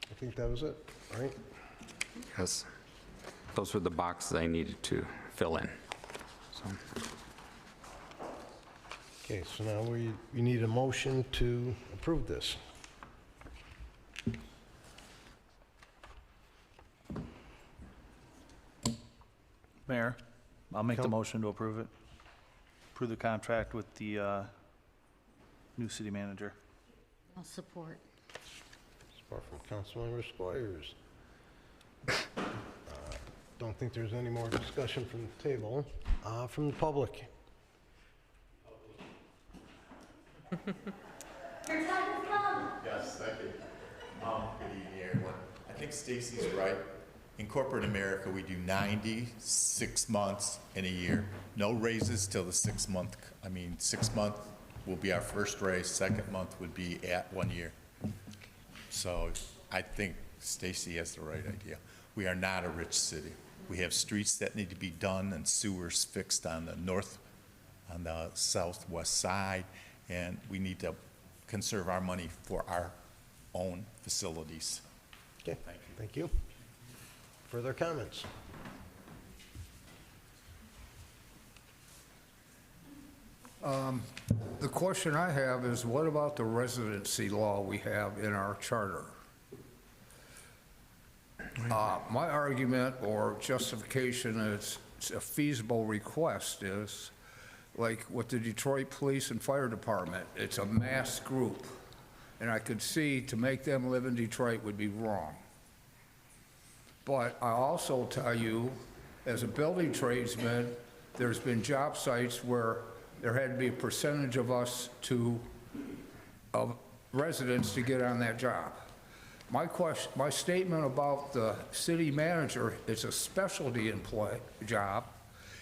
I think that was it, right? Yes. Those were the boxes I needed to fill in. So, Okay, so now we need a motion to approve this. Mayor, I'll make the Come. motion to approve it. Approve the contract with the new city manager. I'll support. Support from Councilmember Squires. Don't think there's any more discussion from the table. From the public? Yes, thank you. Good evening, everyone. I think Stacy's right. In corporate America, we do 90, 6 months, and a year. No raises till the 6 month, 6 month will be our first raise, second month would be at 1 year. So I think Stacy has the right idea. We are not a rich city. We have streets that need to be done and sewers fixed on the southwest side, and we need to conserve our money for our own facilities. Okay, thank you. Further comments? The question I have is, what about the residency law we have in our charter? My argument or justification is it's a feasible request is, like with the Detroit Police and Fire Department, it's a mass group. And I could see to make them live in Detroit would be wrong. But I also tell you, as a building tradesman, there's been job sites where there had to be a percentage of us of residents to get on that job. My statement about the city manager, it's a specialty job,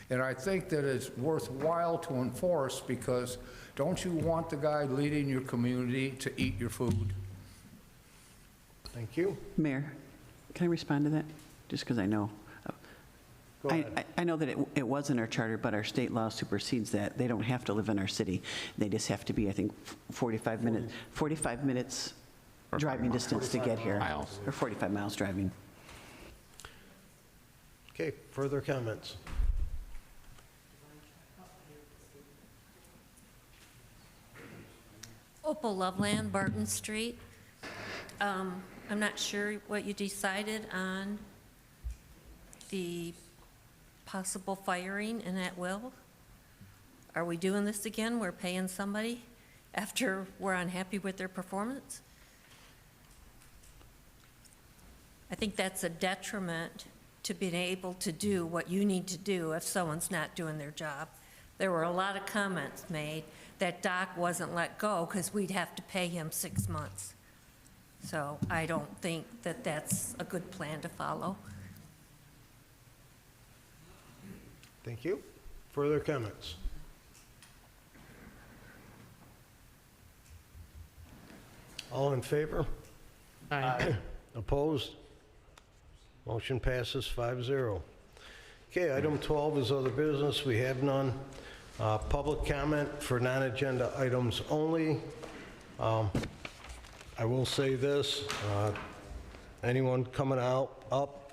and I think that it's worthwhile to enforce, because don't you want the guy leading your community to eat your food? Thank you. Mayor, can I respond to that? just because I know. Go ahead. I know that it was in our charter, but our state law supersedes that. They don't have to live in our city. They just have to be, I think, 45 minutes driving distance to get here. Miles. Or 45 miles driving. Okay, further comments? Opal Loveland, Barton Street. I'm not sure what you decided on the possible firing and at will. Are we doing this again? We're paying somebody after we're unhappy with their performance? I think that's a detriment to being able to do what you need to do if someone's not doing their job. There were a lot of comments made that Doc wasn't let go because we'd have to pay him 6 months. So I don't think that that's a good plan to follow. Thank you. Further comments? All in favor? Aye. Opposed? Motion passes 5-0. Okay, item 12 is other business. We have none. Public comment for non-agenda items only. I will say this, anyone coming up,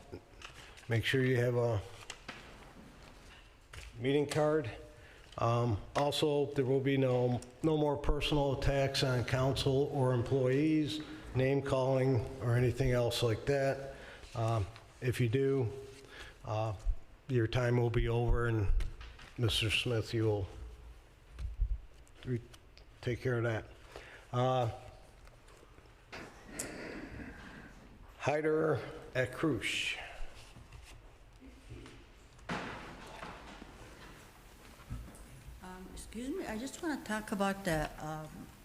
make sure you have a meeting card. Also, there will be no more personal attacks on council or employees, name calling, or anything else like that. If you do, your time will be over, and Mr. Smith, you will take care of that. Hyder at Crush. Excuse me, I just want to talk about the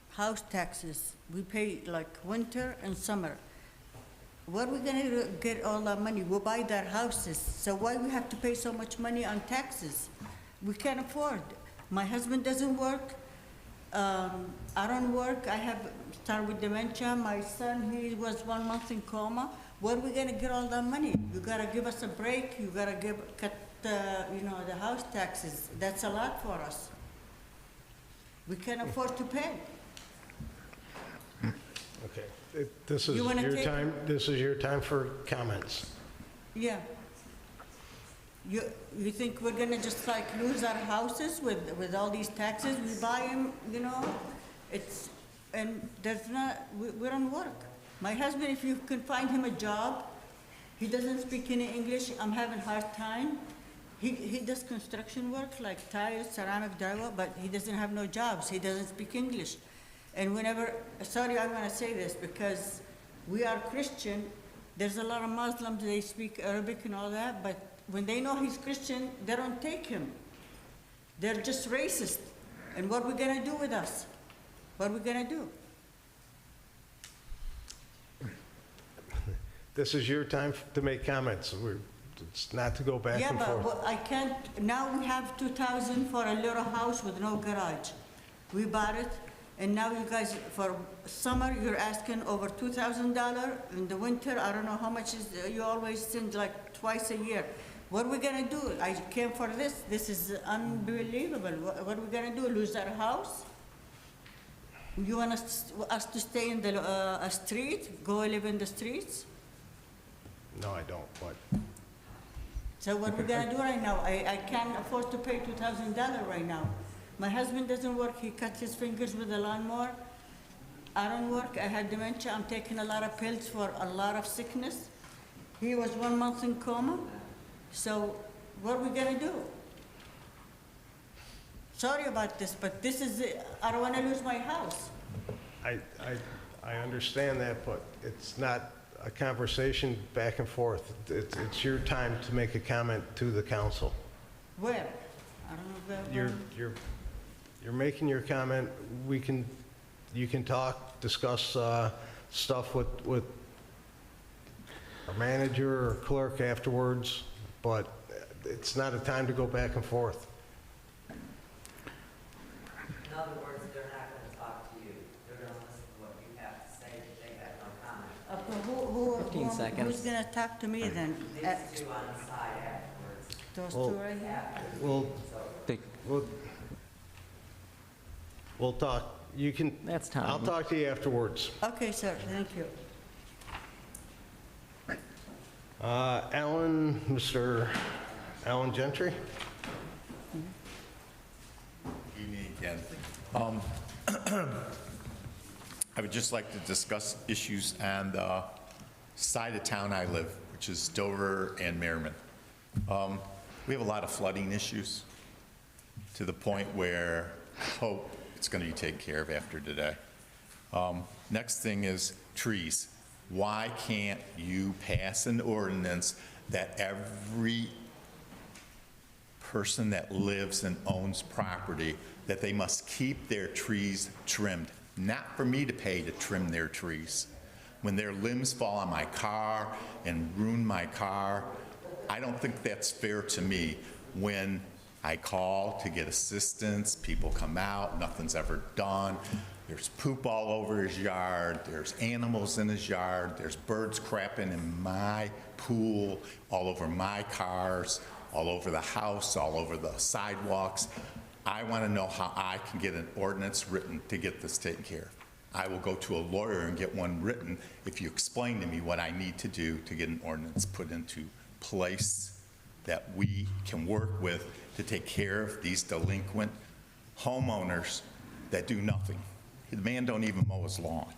house taxes. We pay like winter and summer. Where are we going to get all that money? We buy their houses, so why we have to pay so much money on taxes? We can't afford. My husband doesn't work. I don't work. I have started with dementia. My son, he was 1 month in coma. Where are we going to get all that money? You got to give us a break. You got to cut the house taxes. That's a lot for us. We can't afford to pay. Okay, this is You wanna your take- time. This is your time for comments. Yeah. You think we're gonna just like lose our houses with all these taxes? We buy them, and there's not, we don't work. My husband, if you can find him a job, he doesn't speak any English, I'm having a hard time. He does construction work, like tiles, ceramic, drywall, but he doesn't have no jobs, he doesn't speak English. And sorry, I'm gonna say this, because we are Christian, there's a lot of Muslims, they speak Arabic and all that, but when they know he's Christian, they don't take him. They're just racist. And what are we gonna do with us? What are we gonna do? This is your time to make comments. It's not to go back and Yeah, forth. but I can't, now we have 2,000 for a little house with no garage. We bought it, and now you guys, for summer, you're asking over $2,000. In the winter, I don't know how much is, you always send like twice a year. What are we gonna do? I came for this. This is unbelievable. What are we gonna do? Lose our house? You want us to stay in the street? Go live in the streets? No, I don't, but So what are we gonna do right now? I can't afford to pay $2,000 right now. My husband doesn't work. He cuts his fingers with a lawnmower. I don't work. I have dementia. I'm taking a lot of pills for a lot of sickness. He was 1 month in coma. So what are we gonna do? Sorry about this, but this is, I don't wanna lose my house. I understand that, but it's not a conversation back and forth. It's your time to make a comment to the council. Where? I don't know where. You're making your comment. You can talk, discuss stuff with our manager or clerk afterwards, but it's not a time to go back and forth. In other words, they're not going to talk to you. They're going to listen to what you have to say, but they have no comment. 15 seconds. Who's gonna talk to me then? These two on the side afterwards. Those Well, two right here? We'll talk, you can. That's time. I'll talk to you afterwards. Okay, sir, thank you. Mr. Alan Gentry? Evening again. I would just like to discuss issues on the side of town I live, which is Dover and Merriman. We have a lot of flooding issues to the point where I hope it's going to be taken care of after today. Next thing is trees. Why can't you pass an ordinance that every person that lives and owns property, that they must keep their trees trimmed? Not for me to pay to trim their trees. When their limbs fall on my car and ruin my car, I don't think that's fair to me. When I call to get assistance, people come out, nothing's ever done. There's poop all over his yard, there's animals in his yard, there's birds crapping in my pool, all over my cars, all over the house, all over the sidewalks. I want to know how I can get an ordinance written to get this taken care of. I will go to a lawyer and get one written if you explain to me what I need to do to get an ordinance put into place that we can work with to take care of these delinquent homeowners that do nothing. The man don't even mow his lawn,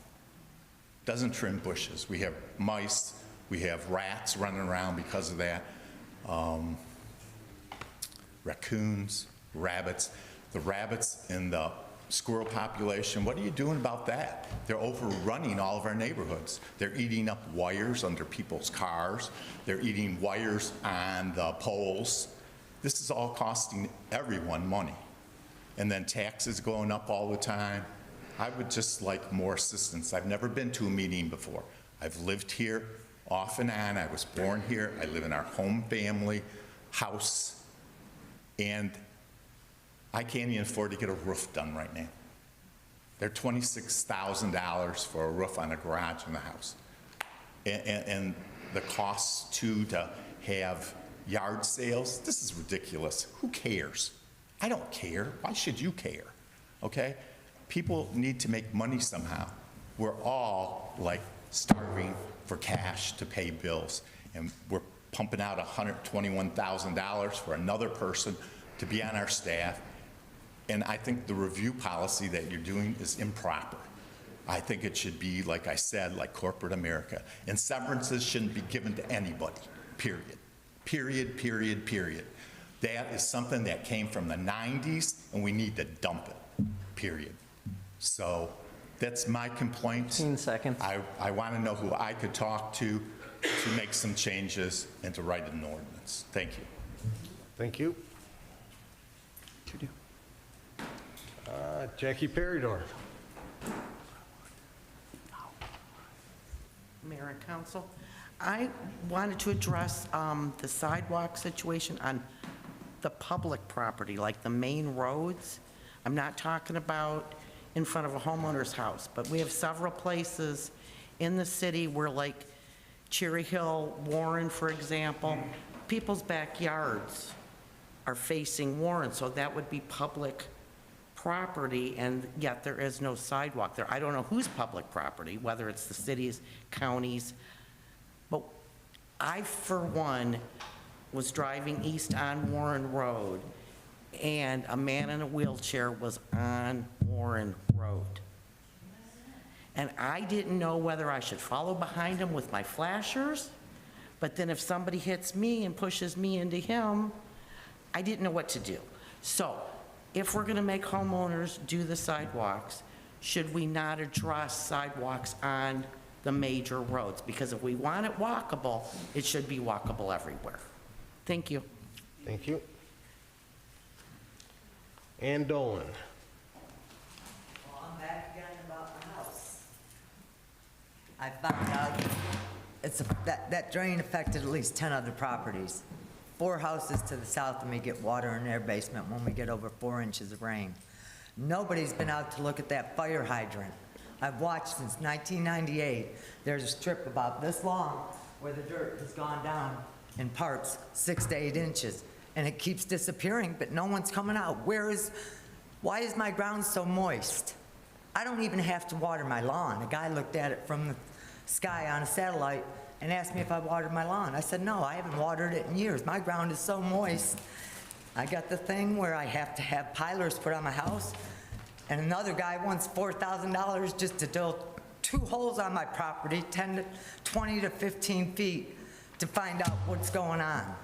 doesn't trim bushes. We have mice, we have rats running around because of that, raccoons, rabbits. The rabbits in the squirrel population, what are you doing about that? They're overrunning all of our neighborhoods. They're eating up wires under people's cars. They're eating wires on the poles. This is all costing everyone money. And then taxes going up all the time. I would just like more assistance. I've never been to a meeting before. I've lived here off and on. I was born here. I live in our home family house. And I can't even afford to get a roof done right now. They're $26,000 for a roof on a garage in the house. And the cost too to have yard sales, this is ridiculous. Who cares? I don't care. Why should you care? Okay? People need to make money somehow. We're all like starving for cash to pay bills. And we're pumping out $121,000 for another person to be on our staff. And I think the review policy that you're doing is improper. I think it should be, like I said, like corporate America. And severances shouldn't be given to anybody, period. Period, period, period. That is something that came from the 90s, and we need to dump it, period. So that's my complaint. 15 seconds. I want to know who I could talk to make some changes and to write an ordinance. Thank you. Thank you. Jackie Peridor. Mayor and council, I wanted to address the sidewalk situation on the public property, like the main roads. I'm not talking about in front of a homeowner's house, but we have several places in the city where, like Cherry Hill, Warren, for example, people's backyards are facing Warren, so that would be public property, and yet there is no sidewalk there. I don't know whose public property, whether it's the cities, counties, but I, for one, was driving east on Warren Road, and a man in a wheelchair was on Warren Road. And I didn't know whether I should follow behind him with my flashers, but then if somebody hits me and pushes me into him, I didn't know what to do. So, if we're gonna make homeowners do the sidewalks, should we not address sidewalks on the major roads? Because if we want it walkable, it should be walkable everywhere. Thank you. Thank you. Ann Dolan. Well, I'm back again about the house. I found out that drain affected at least 10 other properties. 4 houses to the south, and we get water in their basement when we get over 4 inches of rain. Nobody's been out to look at that fire hydrant. I've watched since 1998. There's a strip about this long where the dirt has gone down in parts 6 to 8 inches, and it keeps disappearing, but no one's coming out. Why is my ground so moist? I don't even have to water my lawn. A guy looked at it from the sky on a satellite and asked me if I watered my lawn. I said, no, I haven't watered it in years. My ground is so moist. I got the thing where I have to have pilers put on my house, and another guy wants $4,000 just to drill 2 holes on my property, 20 to 15 feet, to find out what's going on.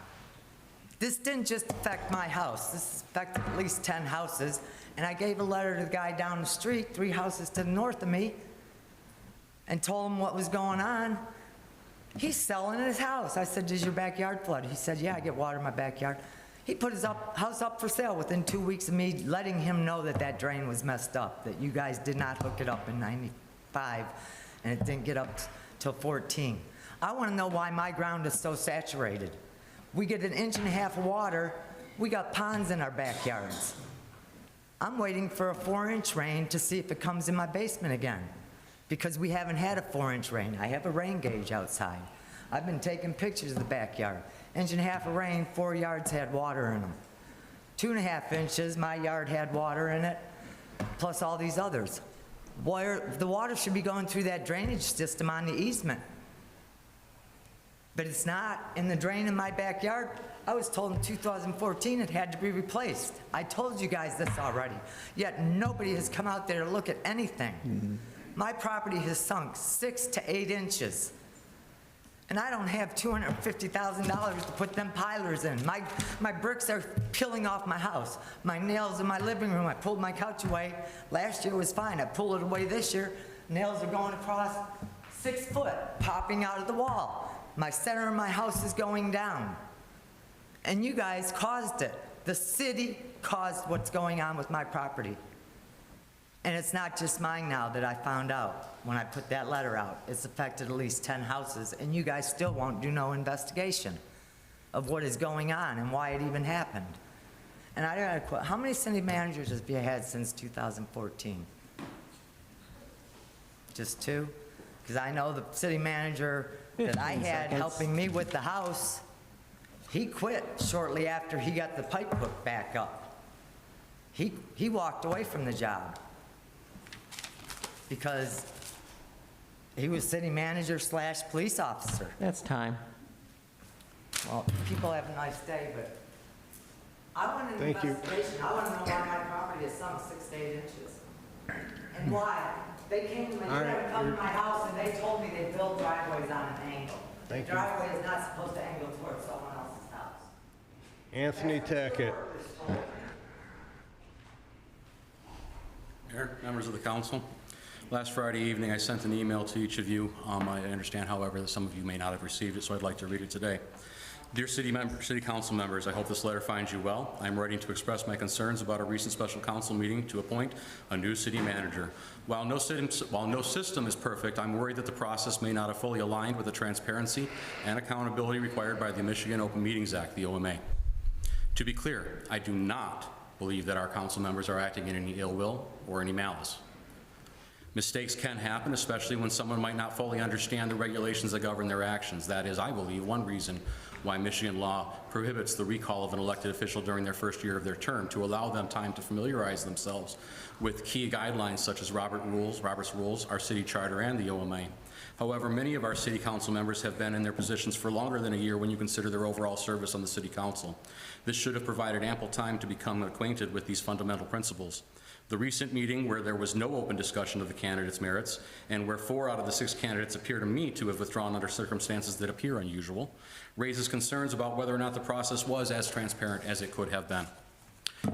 This didn't just affect my house. This affected at least 10 houses, and I gave a letter to the guy down the street, 3 houses to the north of me, and told him what was going on. He's selling his house. I said, does your backyard flood? He said, yeah, I get water in my backyard. He put his house up for sale within 2 weeks of me letting him know that that drain was messed up, that you guys did not hook it up in '95, and it didn't get up till '14. I want to know why my ground is so saturated. We get 1.5 inches of water. We got ponds in our backyards. I'm waiting for a 4-inch rain to see if it comes in my basement again, because we haven't had a 4-inch rain. I have a rain gauge outside. I've been taking pictures of the backyard. 1.5 inches of rain, 4 yards had water in them. 2.5 inches, my yard had water in it, plus all these others. The water should be going through that drainage system on the easement. But it's not. In the drain in my backyard, I was told in 2014 it had to be replaced. I told you guys this already, yet nobody has come out there to look at anything. My property has sunk 6 to 8 inches. And I don't have $250,000 to put them pilers in. My bricks are peeling off my house. My nails in my living room, I pulled my couch away. Last year was fine. I pulled it away this year. Nails are going across 6 foot, popping out of the wall. My center of my house is going down. And you guys caused it. The city caused what's going on with my property. And it's not just mine now that I found out when I put that letter out. It's affected at least 10 houses, and you guys still won't do no investigation of what is going on and why it even happened. And I got a question. How many city managers have you had since 2014? Just 2? Because I know the city manager that I had helping me with the house, he quit shortly after he got the pipe hook back up. He walked away from the job because he was city manager / police officer. That's time. Well, people have a nice day, but I want an Thank you. investigation. I want to know why my property is sunk 6 to 8 inches. And why? They came to me, All they right, had come to my house and they told me they build driveways on an angle. Thank The you. driveway is not supposed to angle towards someone else's house. Anthony Tackett. Mayor, members of the council, last Friday evening I sent an email to each of you. I understand, however, that some of you may not have received it, so I'd like to read it today. Dear city council members, I hope this letter finds you well. I'm writing to express my concerns about a recent special council meeting to appoint a new city manager. While no system is perfect, I'm worried that the process may not have fully aligned with the transparency and accountability required by the Michigan Open Meetings Act, the OMA. To be clear, I do not believe that our council members are acting in any ill will or any malice. Mistakes can happen, especially when someone might not fully understand the regulations that govern their actions. That is, I believe, one reason why Michigan law prohibits the recall of an elected official during their first year of their term, to allow them time to familiarize themselves with key guidelines such as Robert's rules, our city charter, and the OMA. However, many of our city council members have been in their positions for longer than a year when you consider their overall service on the city council. This should have provided ample time to become acquainted with these fundamental principles. The recent meeting, where there was no open discussion of the candidates' merits, and where 4 out of the 6 candidates appear to me to have withdrawn under circumstances that appear unusual, raises concerns about whether or not the process was as transparent as it could have been.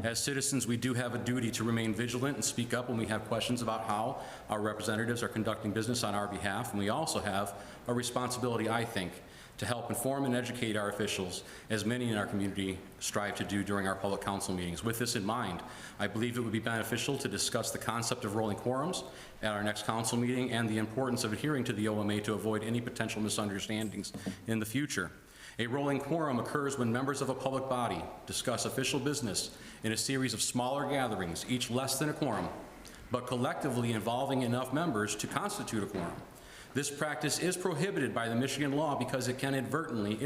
As citizens, we do have a duty to remain vigilant and speak up when we have questions about how our representatives are conducting business on our behalf, and we also have a responsibility, I think, to help inform and educate our officials, as many in our community strive to do during our public council meetings. With this in mind, I believe it would be beneficial to discuss the concept of rolling quorums at our next council meeting and the importance of adhering to the OMA to avoid any potential misunderstandings in the future. A rolling quorum occurs when members of a public body discuss official business in a series of smaller gatherings, each less than a quorum, but collectively involving enough members to constitute a quorum. This practice is prohibited by the Michigan law because it can inadvertently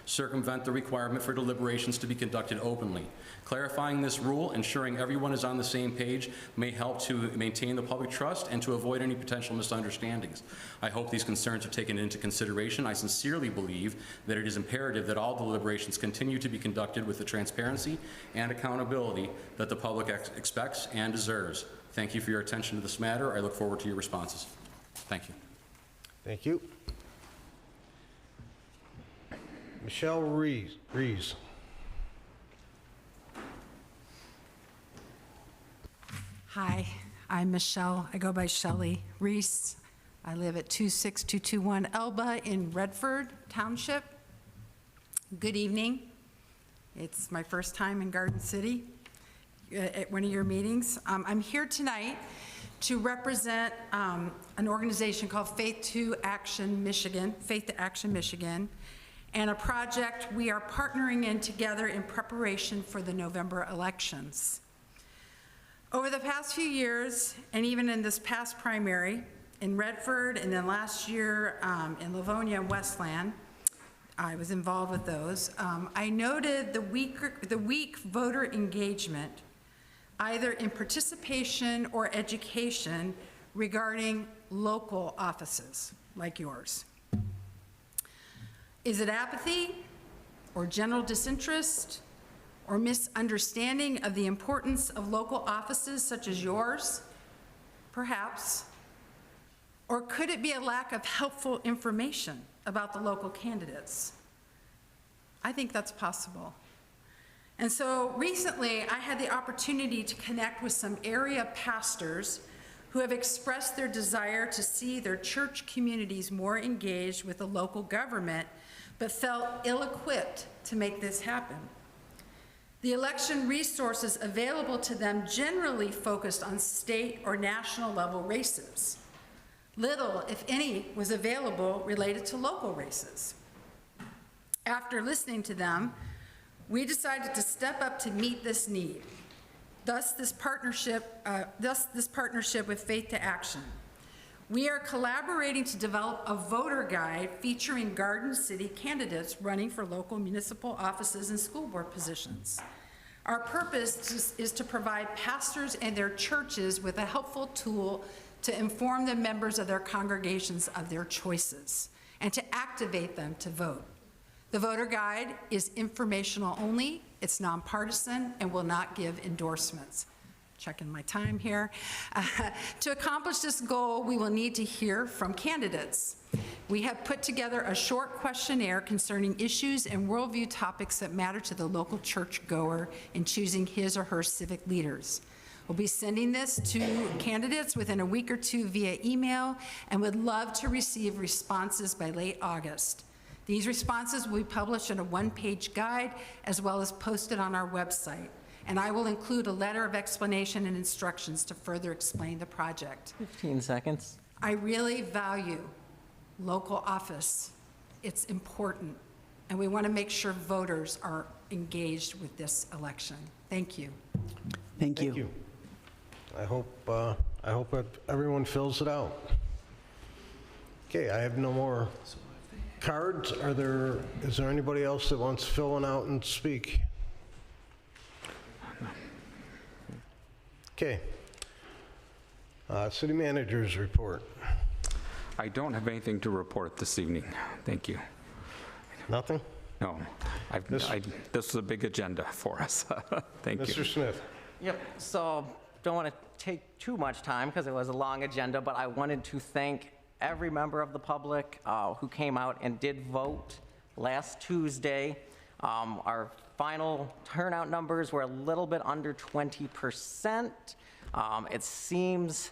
circumvent the requirement for deliberations to be conducted openly. Clarifying this rule, ensuring everyone is on the same page, may help to maintain the public trust and to avoid any potential misunderstandings. I hope these concerns are taken into consideration. I sincerely believe that it is imperative that all deliberations continue to be conducted with the transparency and accountability that the public expects and deserves. Thank you for your attention to this matter. I look forward to your responses. Thank you. Thank you. Michelle Rees. Hi, I'm Michelle. I go by Shelley Reese. I live at 26221 Elba in Redford Township. Good evening. It's my first time in Garden City at one of your meetings. I'm here tonight to represent an organization called Faith to Action Michigan, and a project we are partnering in together in preparation for the November elections. Over the past few years, and even in this past primary, in Redford, and then last year in Livonia and Westland, I was involved with those. I noted the weak voter engagement, either in participation or education, regarding local offices like yours. Is it apathy or general disinterest or misunderstanding of the importance of local offices such as yours? Perhaps. Or could it be a lack of helpful information about the local candidates? I think that's possible. And so recently, I had the opportunity to connect with some area pastors who have expressed their desire to see their church communities more engaged with the local government, but felt ill-equipped to make this happen. The election resources available to them generally focused on state or national level races. Little, if any, was available related to local races. After listening to them, we decided to step up to meet this need. Thus this partnership with Faith to Action. We are collaborating to develop a voter guide featuring Garden City candidates running for local municipal offices and school board positions. Our purpose is to provide pastors and their churches with a helpful tool to inform the members of their congregations of their choices and to activate them to vote. The voter guide is informational only, it's nonpartisan, and will not give endorsements. Checking my time here. To accomplish this goal, we will need to hear from candidates. We have put together a short questionnaire concerning issues and worldview topics that matter to the local churchgoer in choosing his or her civic leaders. We'll be sending this to candidates within a week or two via email and would love to receive responses by late August. These responses will be published in a one-page guide as well as posted on our website. And I will include a letter of explanation and instructions to further explain the project. 15 seconds. I really value local office. It's important. And we want to make sure voters are engaged with this election. Thank you. Thank you. I hope that everyone fills it out. Okay, I have no more cards. Is there anybody else that wants to fill one out and speak? Okay. City Manager's report. I don't have anything to report this evening. Thank you. Nothing? No. This was a big agenda for us. Thank you. Mr. Smith. Yep, so don't want to take too much time because it was a long agenda, but I wanted to thank every member of the public who came out and did vote last Tuesday. Our final turnout numbers were a little bit under 20%. It seems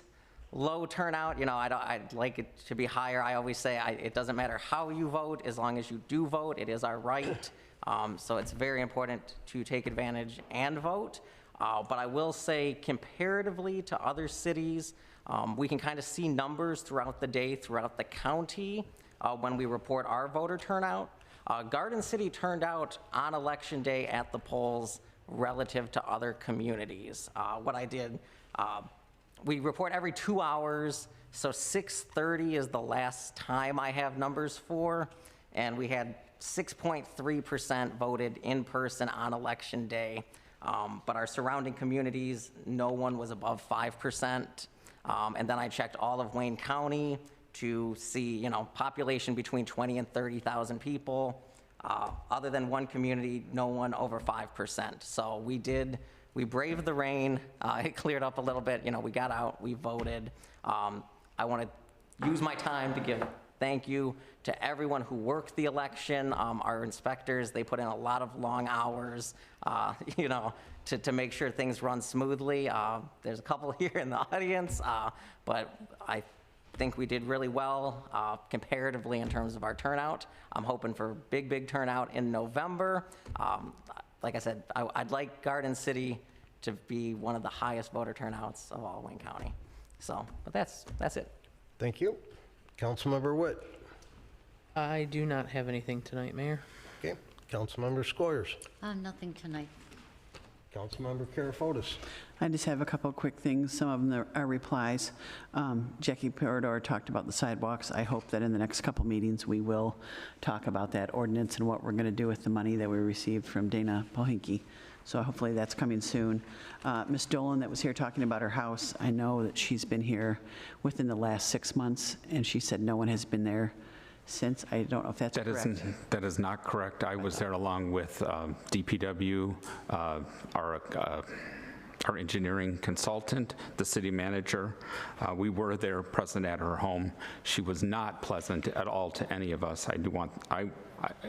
low turnout. You know, I'd like it to be higher. I always say it doesn't matter how you vote, as long as you do vote, it is our right. So it's very important to take advantage and vote. But I will say, comparatively to other cities, we can kind of see numbers throughout the day, throughout the county, when we report our voter turnout. Garden City turned out on election day at the polls relative to other communities. What I did we report every 2 hours, so 6:30 is the last time I have numbers for, and we had 6.3% voted in person on election day. But our surrounding communities, no one was above 5%. And then I checked all of Wayne County to see, population between 20 and 30,000 people. Other than one community, no one over 5%. So we braved the rain. It cleared up a little bit. We got out, we voted. I want to use my time to give thank you to everyone who worked the election. Our inspectors, they put in a lot of long hours, to make sure things run smoothly. There's a couple here in the audience, but I think we did really well comparatively in terms of our turnout. I'm hoping for big turnout in November. Like I said, I'd like Garden City to be one of the highest voter turnouts of all Wayne County. But that's it. Thank you. Councilmember Witt. I do not have anything tonight, Mayor. Okay. Councilmember Squires. Nothing tonight. Councilmember Karafotis. I just have a couple of quick things. Some of them are replies. Jackie Peridor talked about the sidewalks. I hope that in the next couple meetings, we will talk about that ordinance and what we're going to do with the money that we received from Dana Pohinky. So hopefully that's coming soon. Ms. Dolan that was here talking about her house, I know that she's been here within the last 6 months, and she said no one has been there since. I don't know if that's correct. That is not correct. I was there along with DPW, our engineering consultant, the city manager. We were there present at her home. She was not pleasant at all to any of us.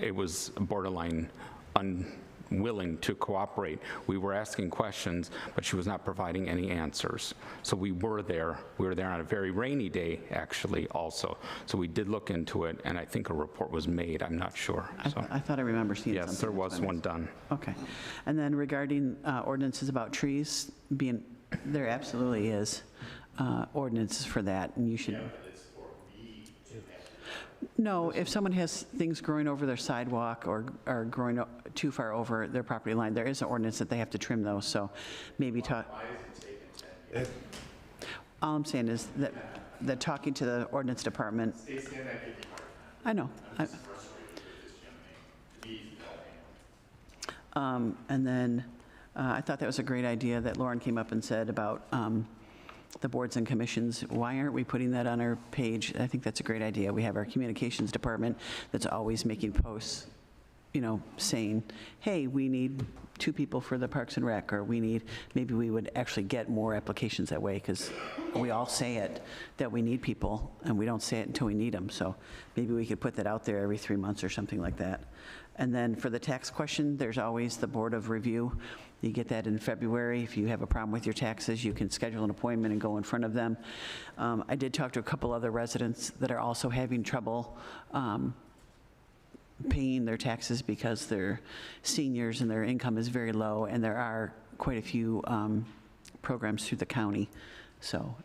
It was borderline unwilling to cooperate. We were asking questions, but she was not providing any answers. So we were there. We were there on a very rainy day, actually, also. So we did look into it, and I think a report was made. I'm not sure. I thought I remember seeing something. Yes, there was one done. Okay. And then regarding ordinances about trees, there absolutely is ordinances for that, and you should. No, if someone has things growing over their sidewalk or growing too far over their property line, there is an ordinance that they have to trim those, so maybe talk. All I'm saying is that talking to the ordinance department. I know. And then I thought that was a great idea that Lauren came up and said about the boards and commissions. Why aren't we putting that on our page? I think that's a great idea. We have our communications department that's always making posts, saying, hey, we need 2 people for the Parks and Rec, or maybe we would actually get more applications that way, because we all say it, that we need people, and we don't say it until we need them. So maybe we could put that out there every 3 months or something like that. And then for the tax question, there's always the Board of Review. You get that in February. If you have a problem with your taxes, you can schedule an appointment and go in front of them. I did talk to a couple other residents that are also having trouble paying their taxes because they're seniors and their income is very low, and there are quite a few programs through the county. So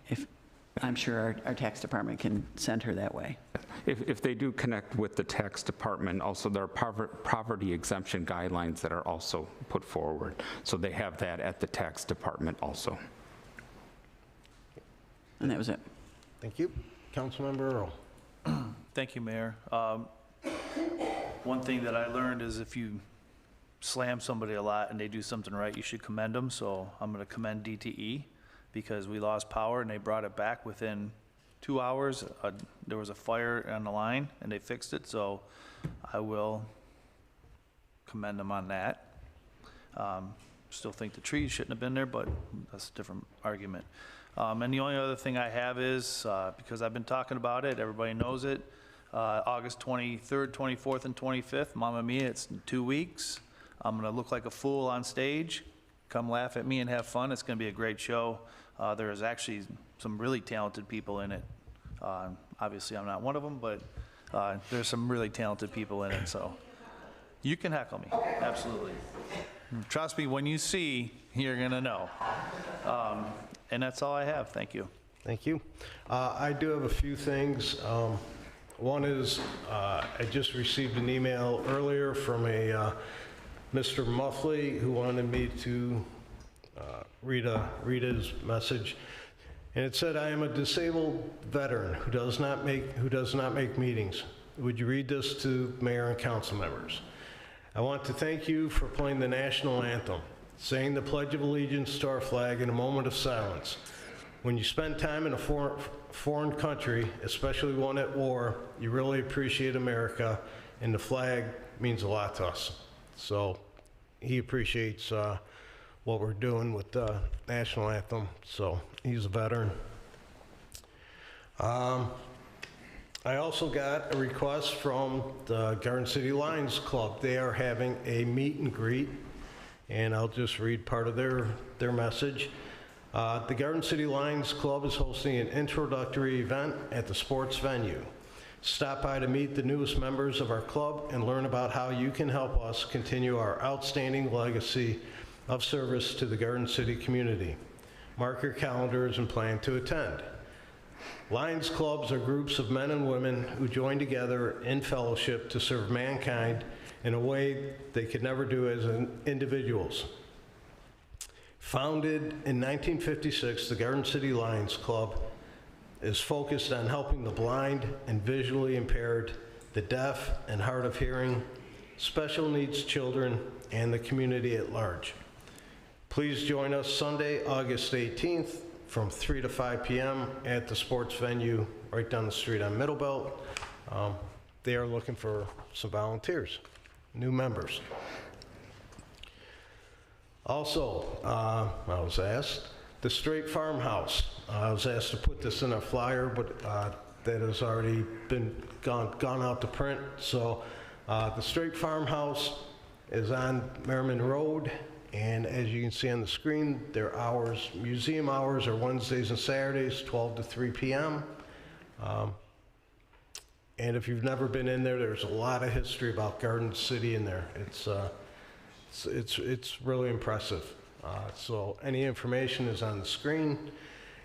I'm sure our tax department can send her that way. If they do connect with the tax department, also there are poverty exemption guidelines that are also put forward. So they have that at the tax department also. And that was it. Thank you. Councilmember Earl. Thank you, Mayor. One thing that I learned is if you slam somebody a lot and they do something right, you should commend them. So I'm going to commend DTE, because we lost power and they brought it back within 2 hours. There was a fire on the line and they fixed it, so I will commend them on that. Still think the trees shouldn't have been there, but that's a different argument. And the only other thing I have is, because I've been talking about it, everybody knows it, August 23rd, 24th, and 25th, Mamma Mia, it's in 2 weeks. I'm gonna look like a fool on stage. Come laugh at me and have fun. It's gonna be a great show. There is actually some really talented people in it. Obviously, I'm not one of them, but there's some really talented people in it, so you can heckle me, absolutely. Trust me, when you see, you're gonna know. And that's all I have. Thank you. Thank you. I do have a few things. One is I just received an email earlier from a Mr. Muffley who wanted me to read his message. And it said, "I am a disabled veteran who does not make meetings. Would you read this to mayor and council members? I want to thank you for playing the national anthem, saying the Pledge of Allegiance to our flag in a moment of silence. When you spend time in a foreign country, especially one at war, you really appreciate America, and the flag means a lot to us." So he appreciates what we're doing with the national anthem, so he's a veteran. I also got a request from the Garden City Lions Club. They are having a meet and greet, and I'll just read part of their message. The Garden City Lions Club is hosting an introductory event at the sports venue. Stop by to meet the newest members of our club and learn about how you can help us continue our outstanding legacy of service to the Garden City community. Mark your calendars and plan to attend. Lions clubs are groups of men and women who join together in fellowship to serve mankind in a way they could never do as individuals. Founded in 1956, the Garden City Lions Club is focused on helping the blind and visually impaired, the deaf and hard of hearing, special needs children, and the community at large. Please join us Sunday, August 18th from 3 to 5 p.m. at the sports venue right down the street on Middlebelt. They are looking for some volunteers, new members. Also, I was asked, the Straight Farmhouse. I was asked to put this in a flyer, but that has already been gone out to print. So the Straight Farmhouse is on Merriman Road, and as you can see on the screen, their hours, museum hours are Wednesdays and Saturdays, 12 to 3 p.m. And if you've never been in there, there's a lot of history about Garden City in there. It's really impressive. So any information is on the screen.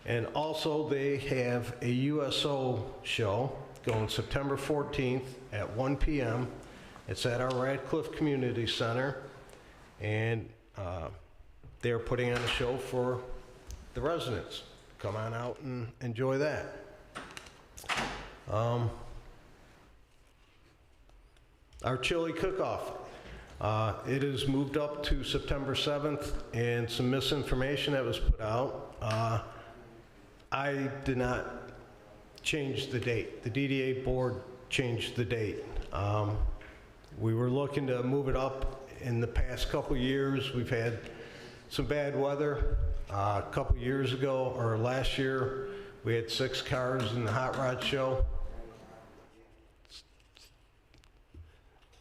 And also they have a USO show going September 14th at 1 p.m. It's at our Radcliffe Community Center. And they're putting on a show for the residents. Come on out and enjoy that. Our chili cook-off. It is moved up to September 7th, and some misinformation that was put out. I did not change the date. The DDA board changed the date. We were looking to move it up. In the past couple years, we've had some bad weather. A couple years ago, or last year, we had 6 cars in the Hot Rod Show.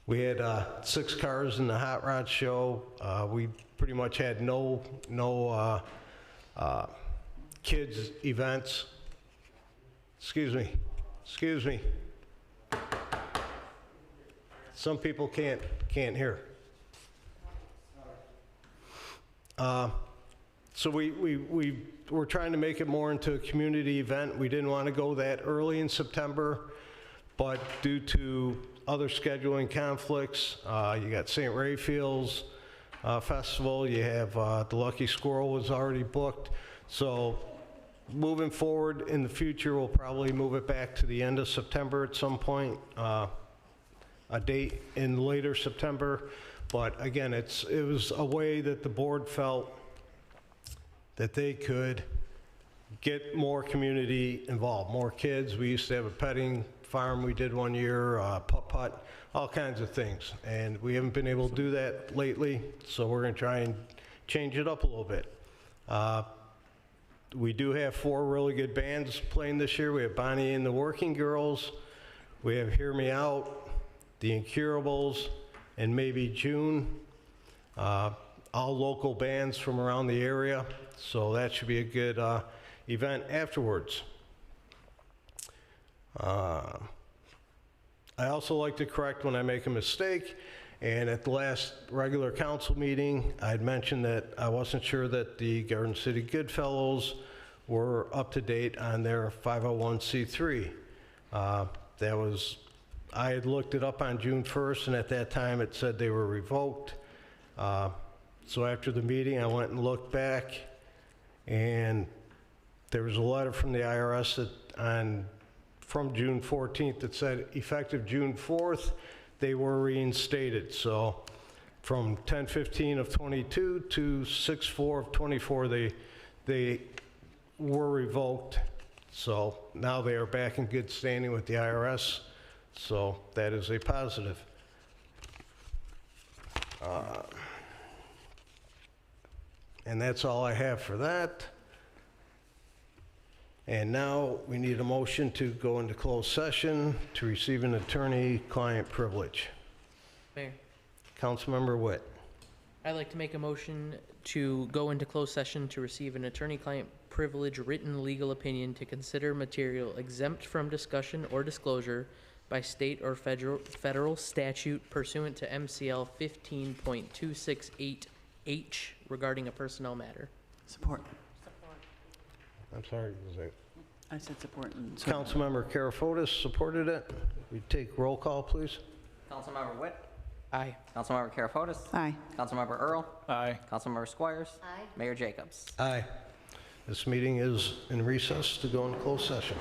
We had 6 cars in the Hot Rod Show. We pretty much had no kids events. Excuse me. Some people can't hear. So we were trying to make it more into a community event. We didn't want to go that early in September, but due to other scheduling conflicts, you got St. Raphael's Festival, you have the Lucky Squirrel was already booked. So moving forward in the future, we'll probably move it back to the end of September at some point, a date in later September. But again, it was a way that the board felt that they could get more community involved, more kids. We used to have a petting farm we did one year, putt-putt, all kinds of things. And we haven't been able to do that lately, so we're gonna try and change it up a little bit. We do have 4 really good bands playing this year. We have Bonnie and the Working Girls, we have Hear Me Out, The Incurables, and maybe June, all local bands from around the area, so that should be a good event afterwards. I also like to correct when I make a mistake, and at the last regular council meeting, I'd mentioned that I wasn't sure that the Garden City Goodfellows were up to date on their 501c3. I had looked it up on June 1st, and at that time it said they were revoked. So after the meeting, I went and looked back, and there was a letter from the IRS from June 14th that said effective June 4th, they were reinstated. So from 10/15 of '22 to 6/4 of '24, they were revoked. So now they are back in good standing with the IRS. So that is a positive. And that's all I have for that. And now we need a motion to go into closed session to receive an attorney-client privilege. Mayor, Councilmember Witt. I'd like to make a motion to go into closed session to receive an attorney-client privilege written legal opinion to consider material exempt from discussion or disclosure by state or federal statute pursuant to MCL 15.268H regarding a personnel matter. Support. I'm sorry, was that? I said support. Councilmember Karafotis supported it. We take roll call, please. Councilmember Witt? Aye. Councilmember Karafotis? Aye. Councilmember Earl? Aye. Councilmember Squires? Aye. Mayor Jacobs? Aye. This meeting is in recess to go into closed session.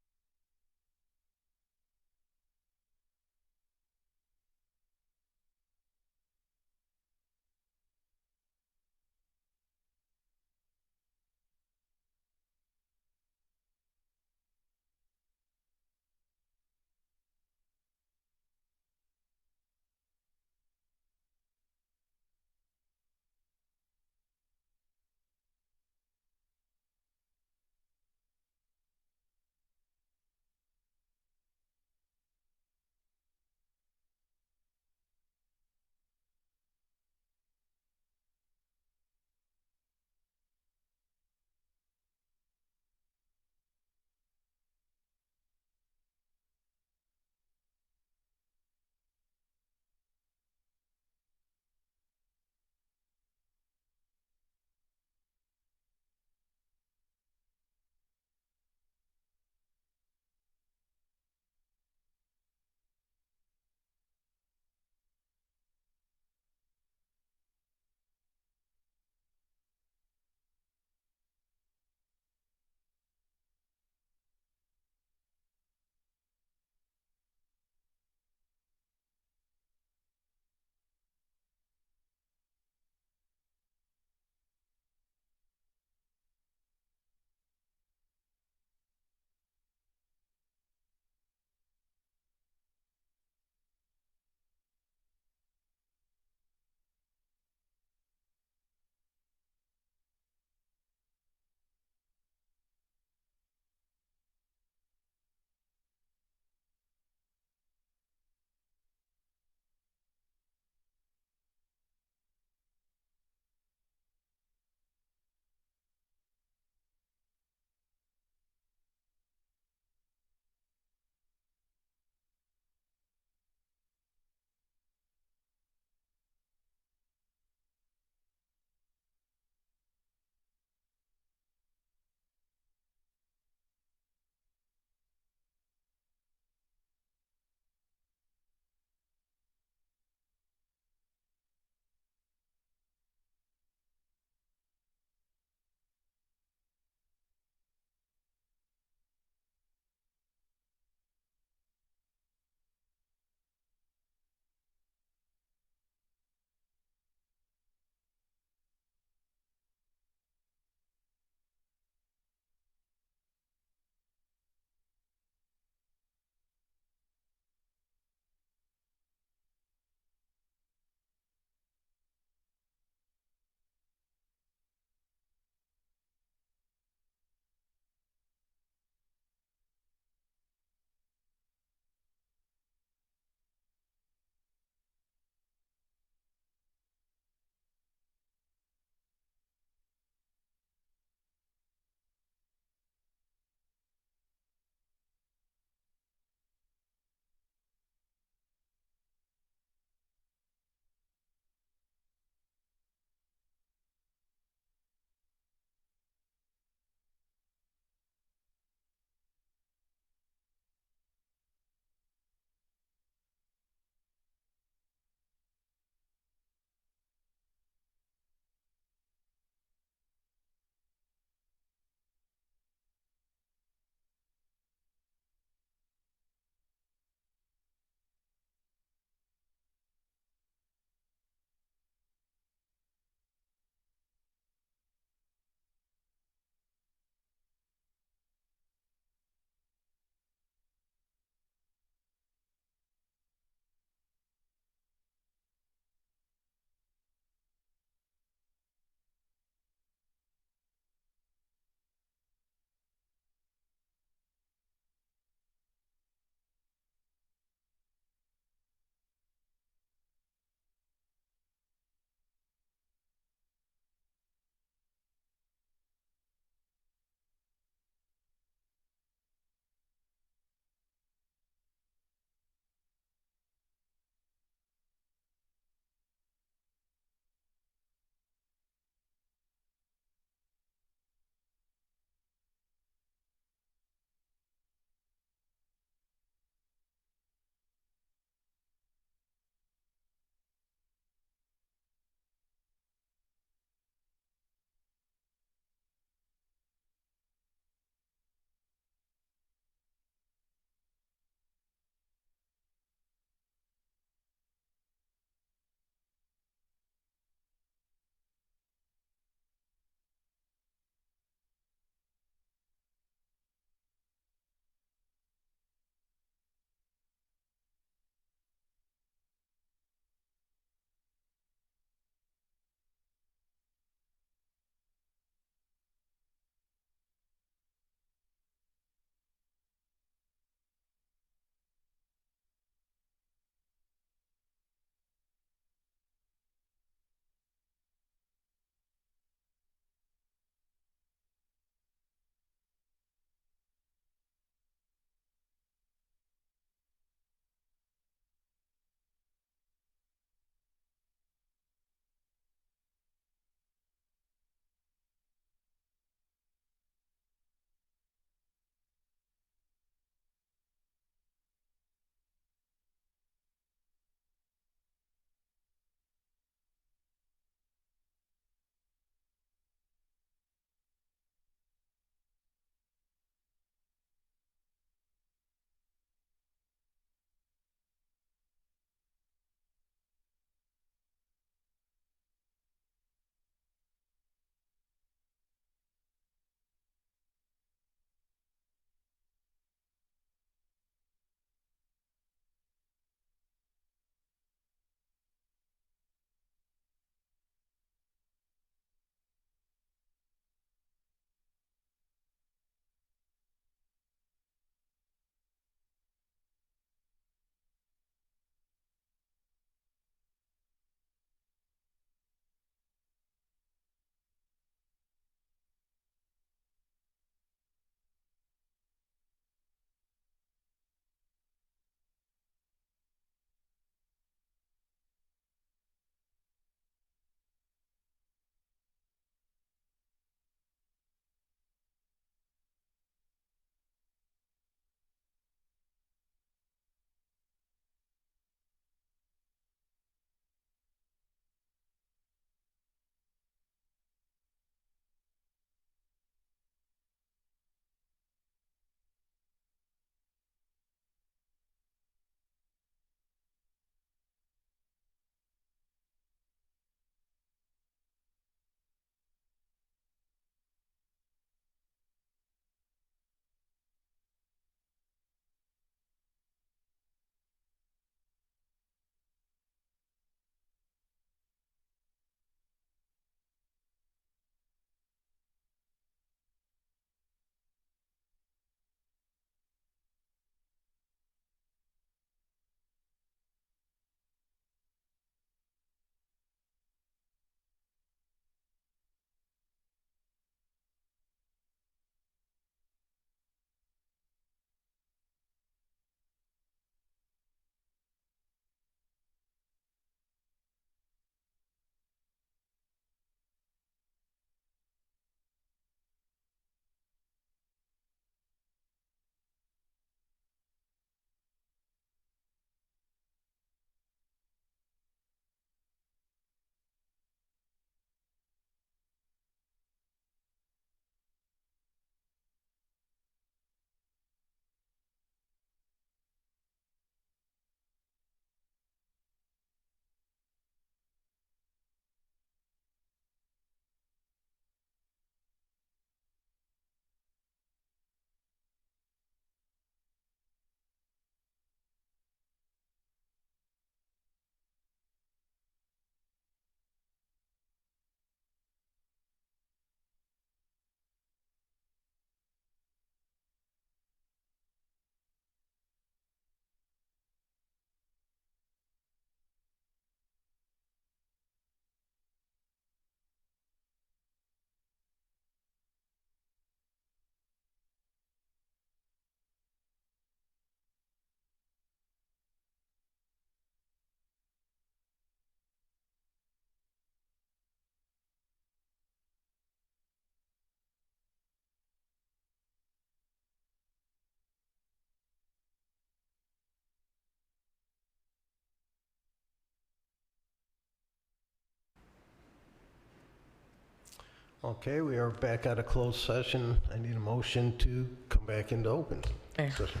Okay, we are back out of closed session. I need a motion to come back into open Mayor. session.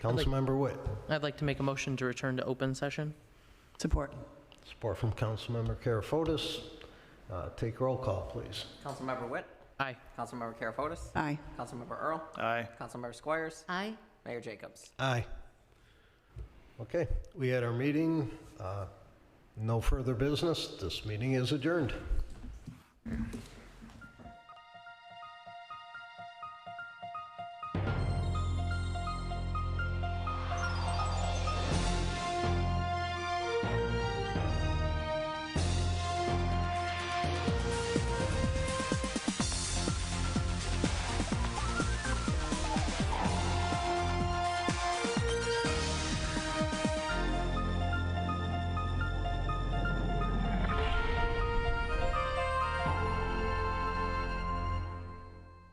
Councilmember Witt. I'd like to make a motion to return to open session. Support. Support from Councilmember Karafotis. Take roll call, please. Councilmember Witt? Aye. Councilmember Karafotis? Aye. Councilmember Earl? Aye. Councilmember Squires? Aye. Mayor Jacobs? Aye. Okay, we had our meeting. No further business. This meeting is adjourned.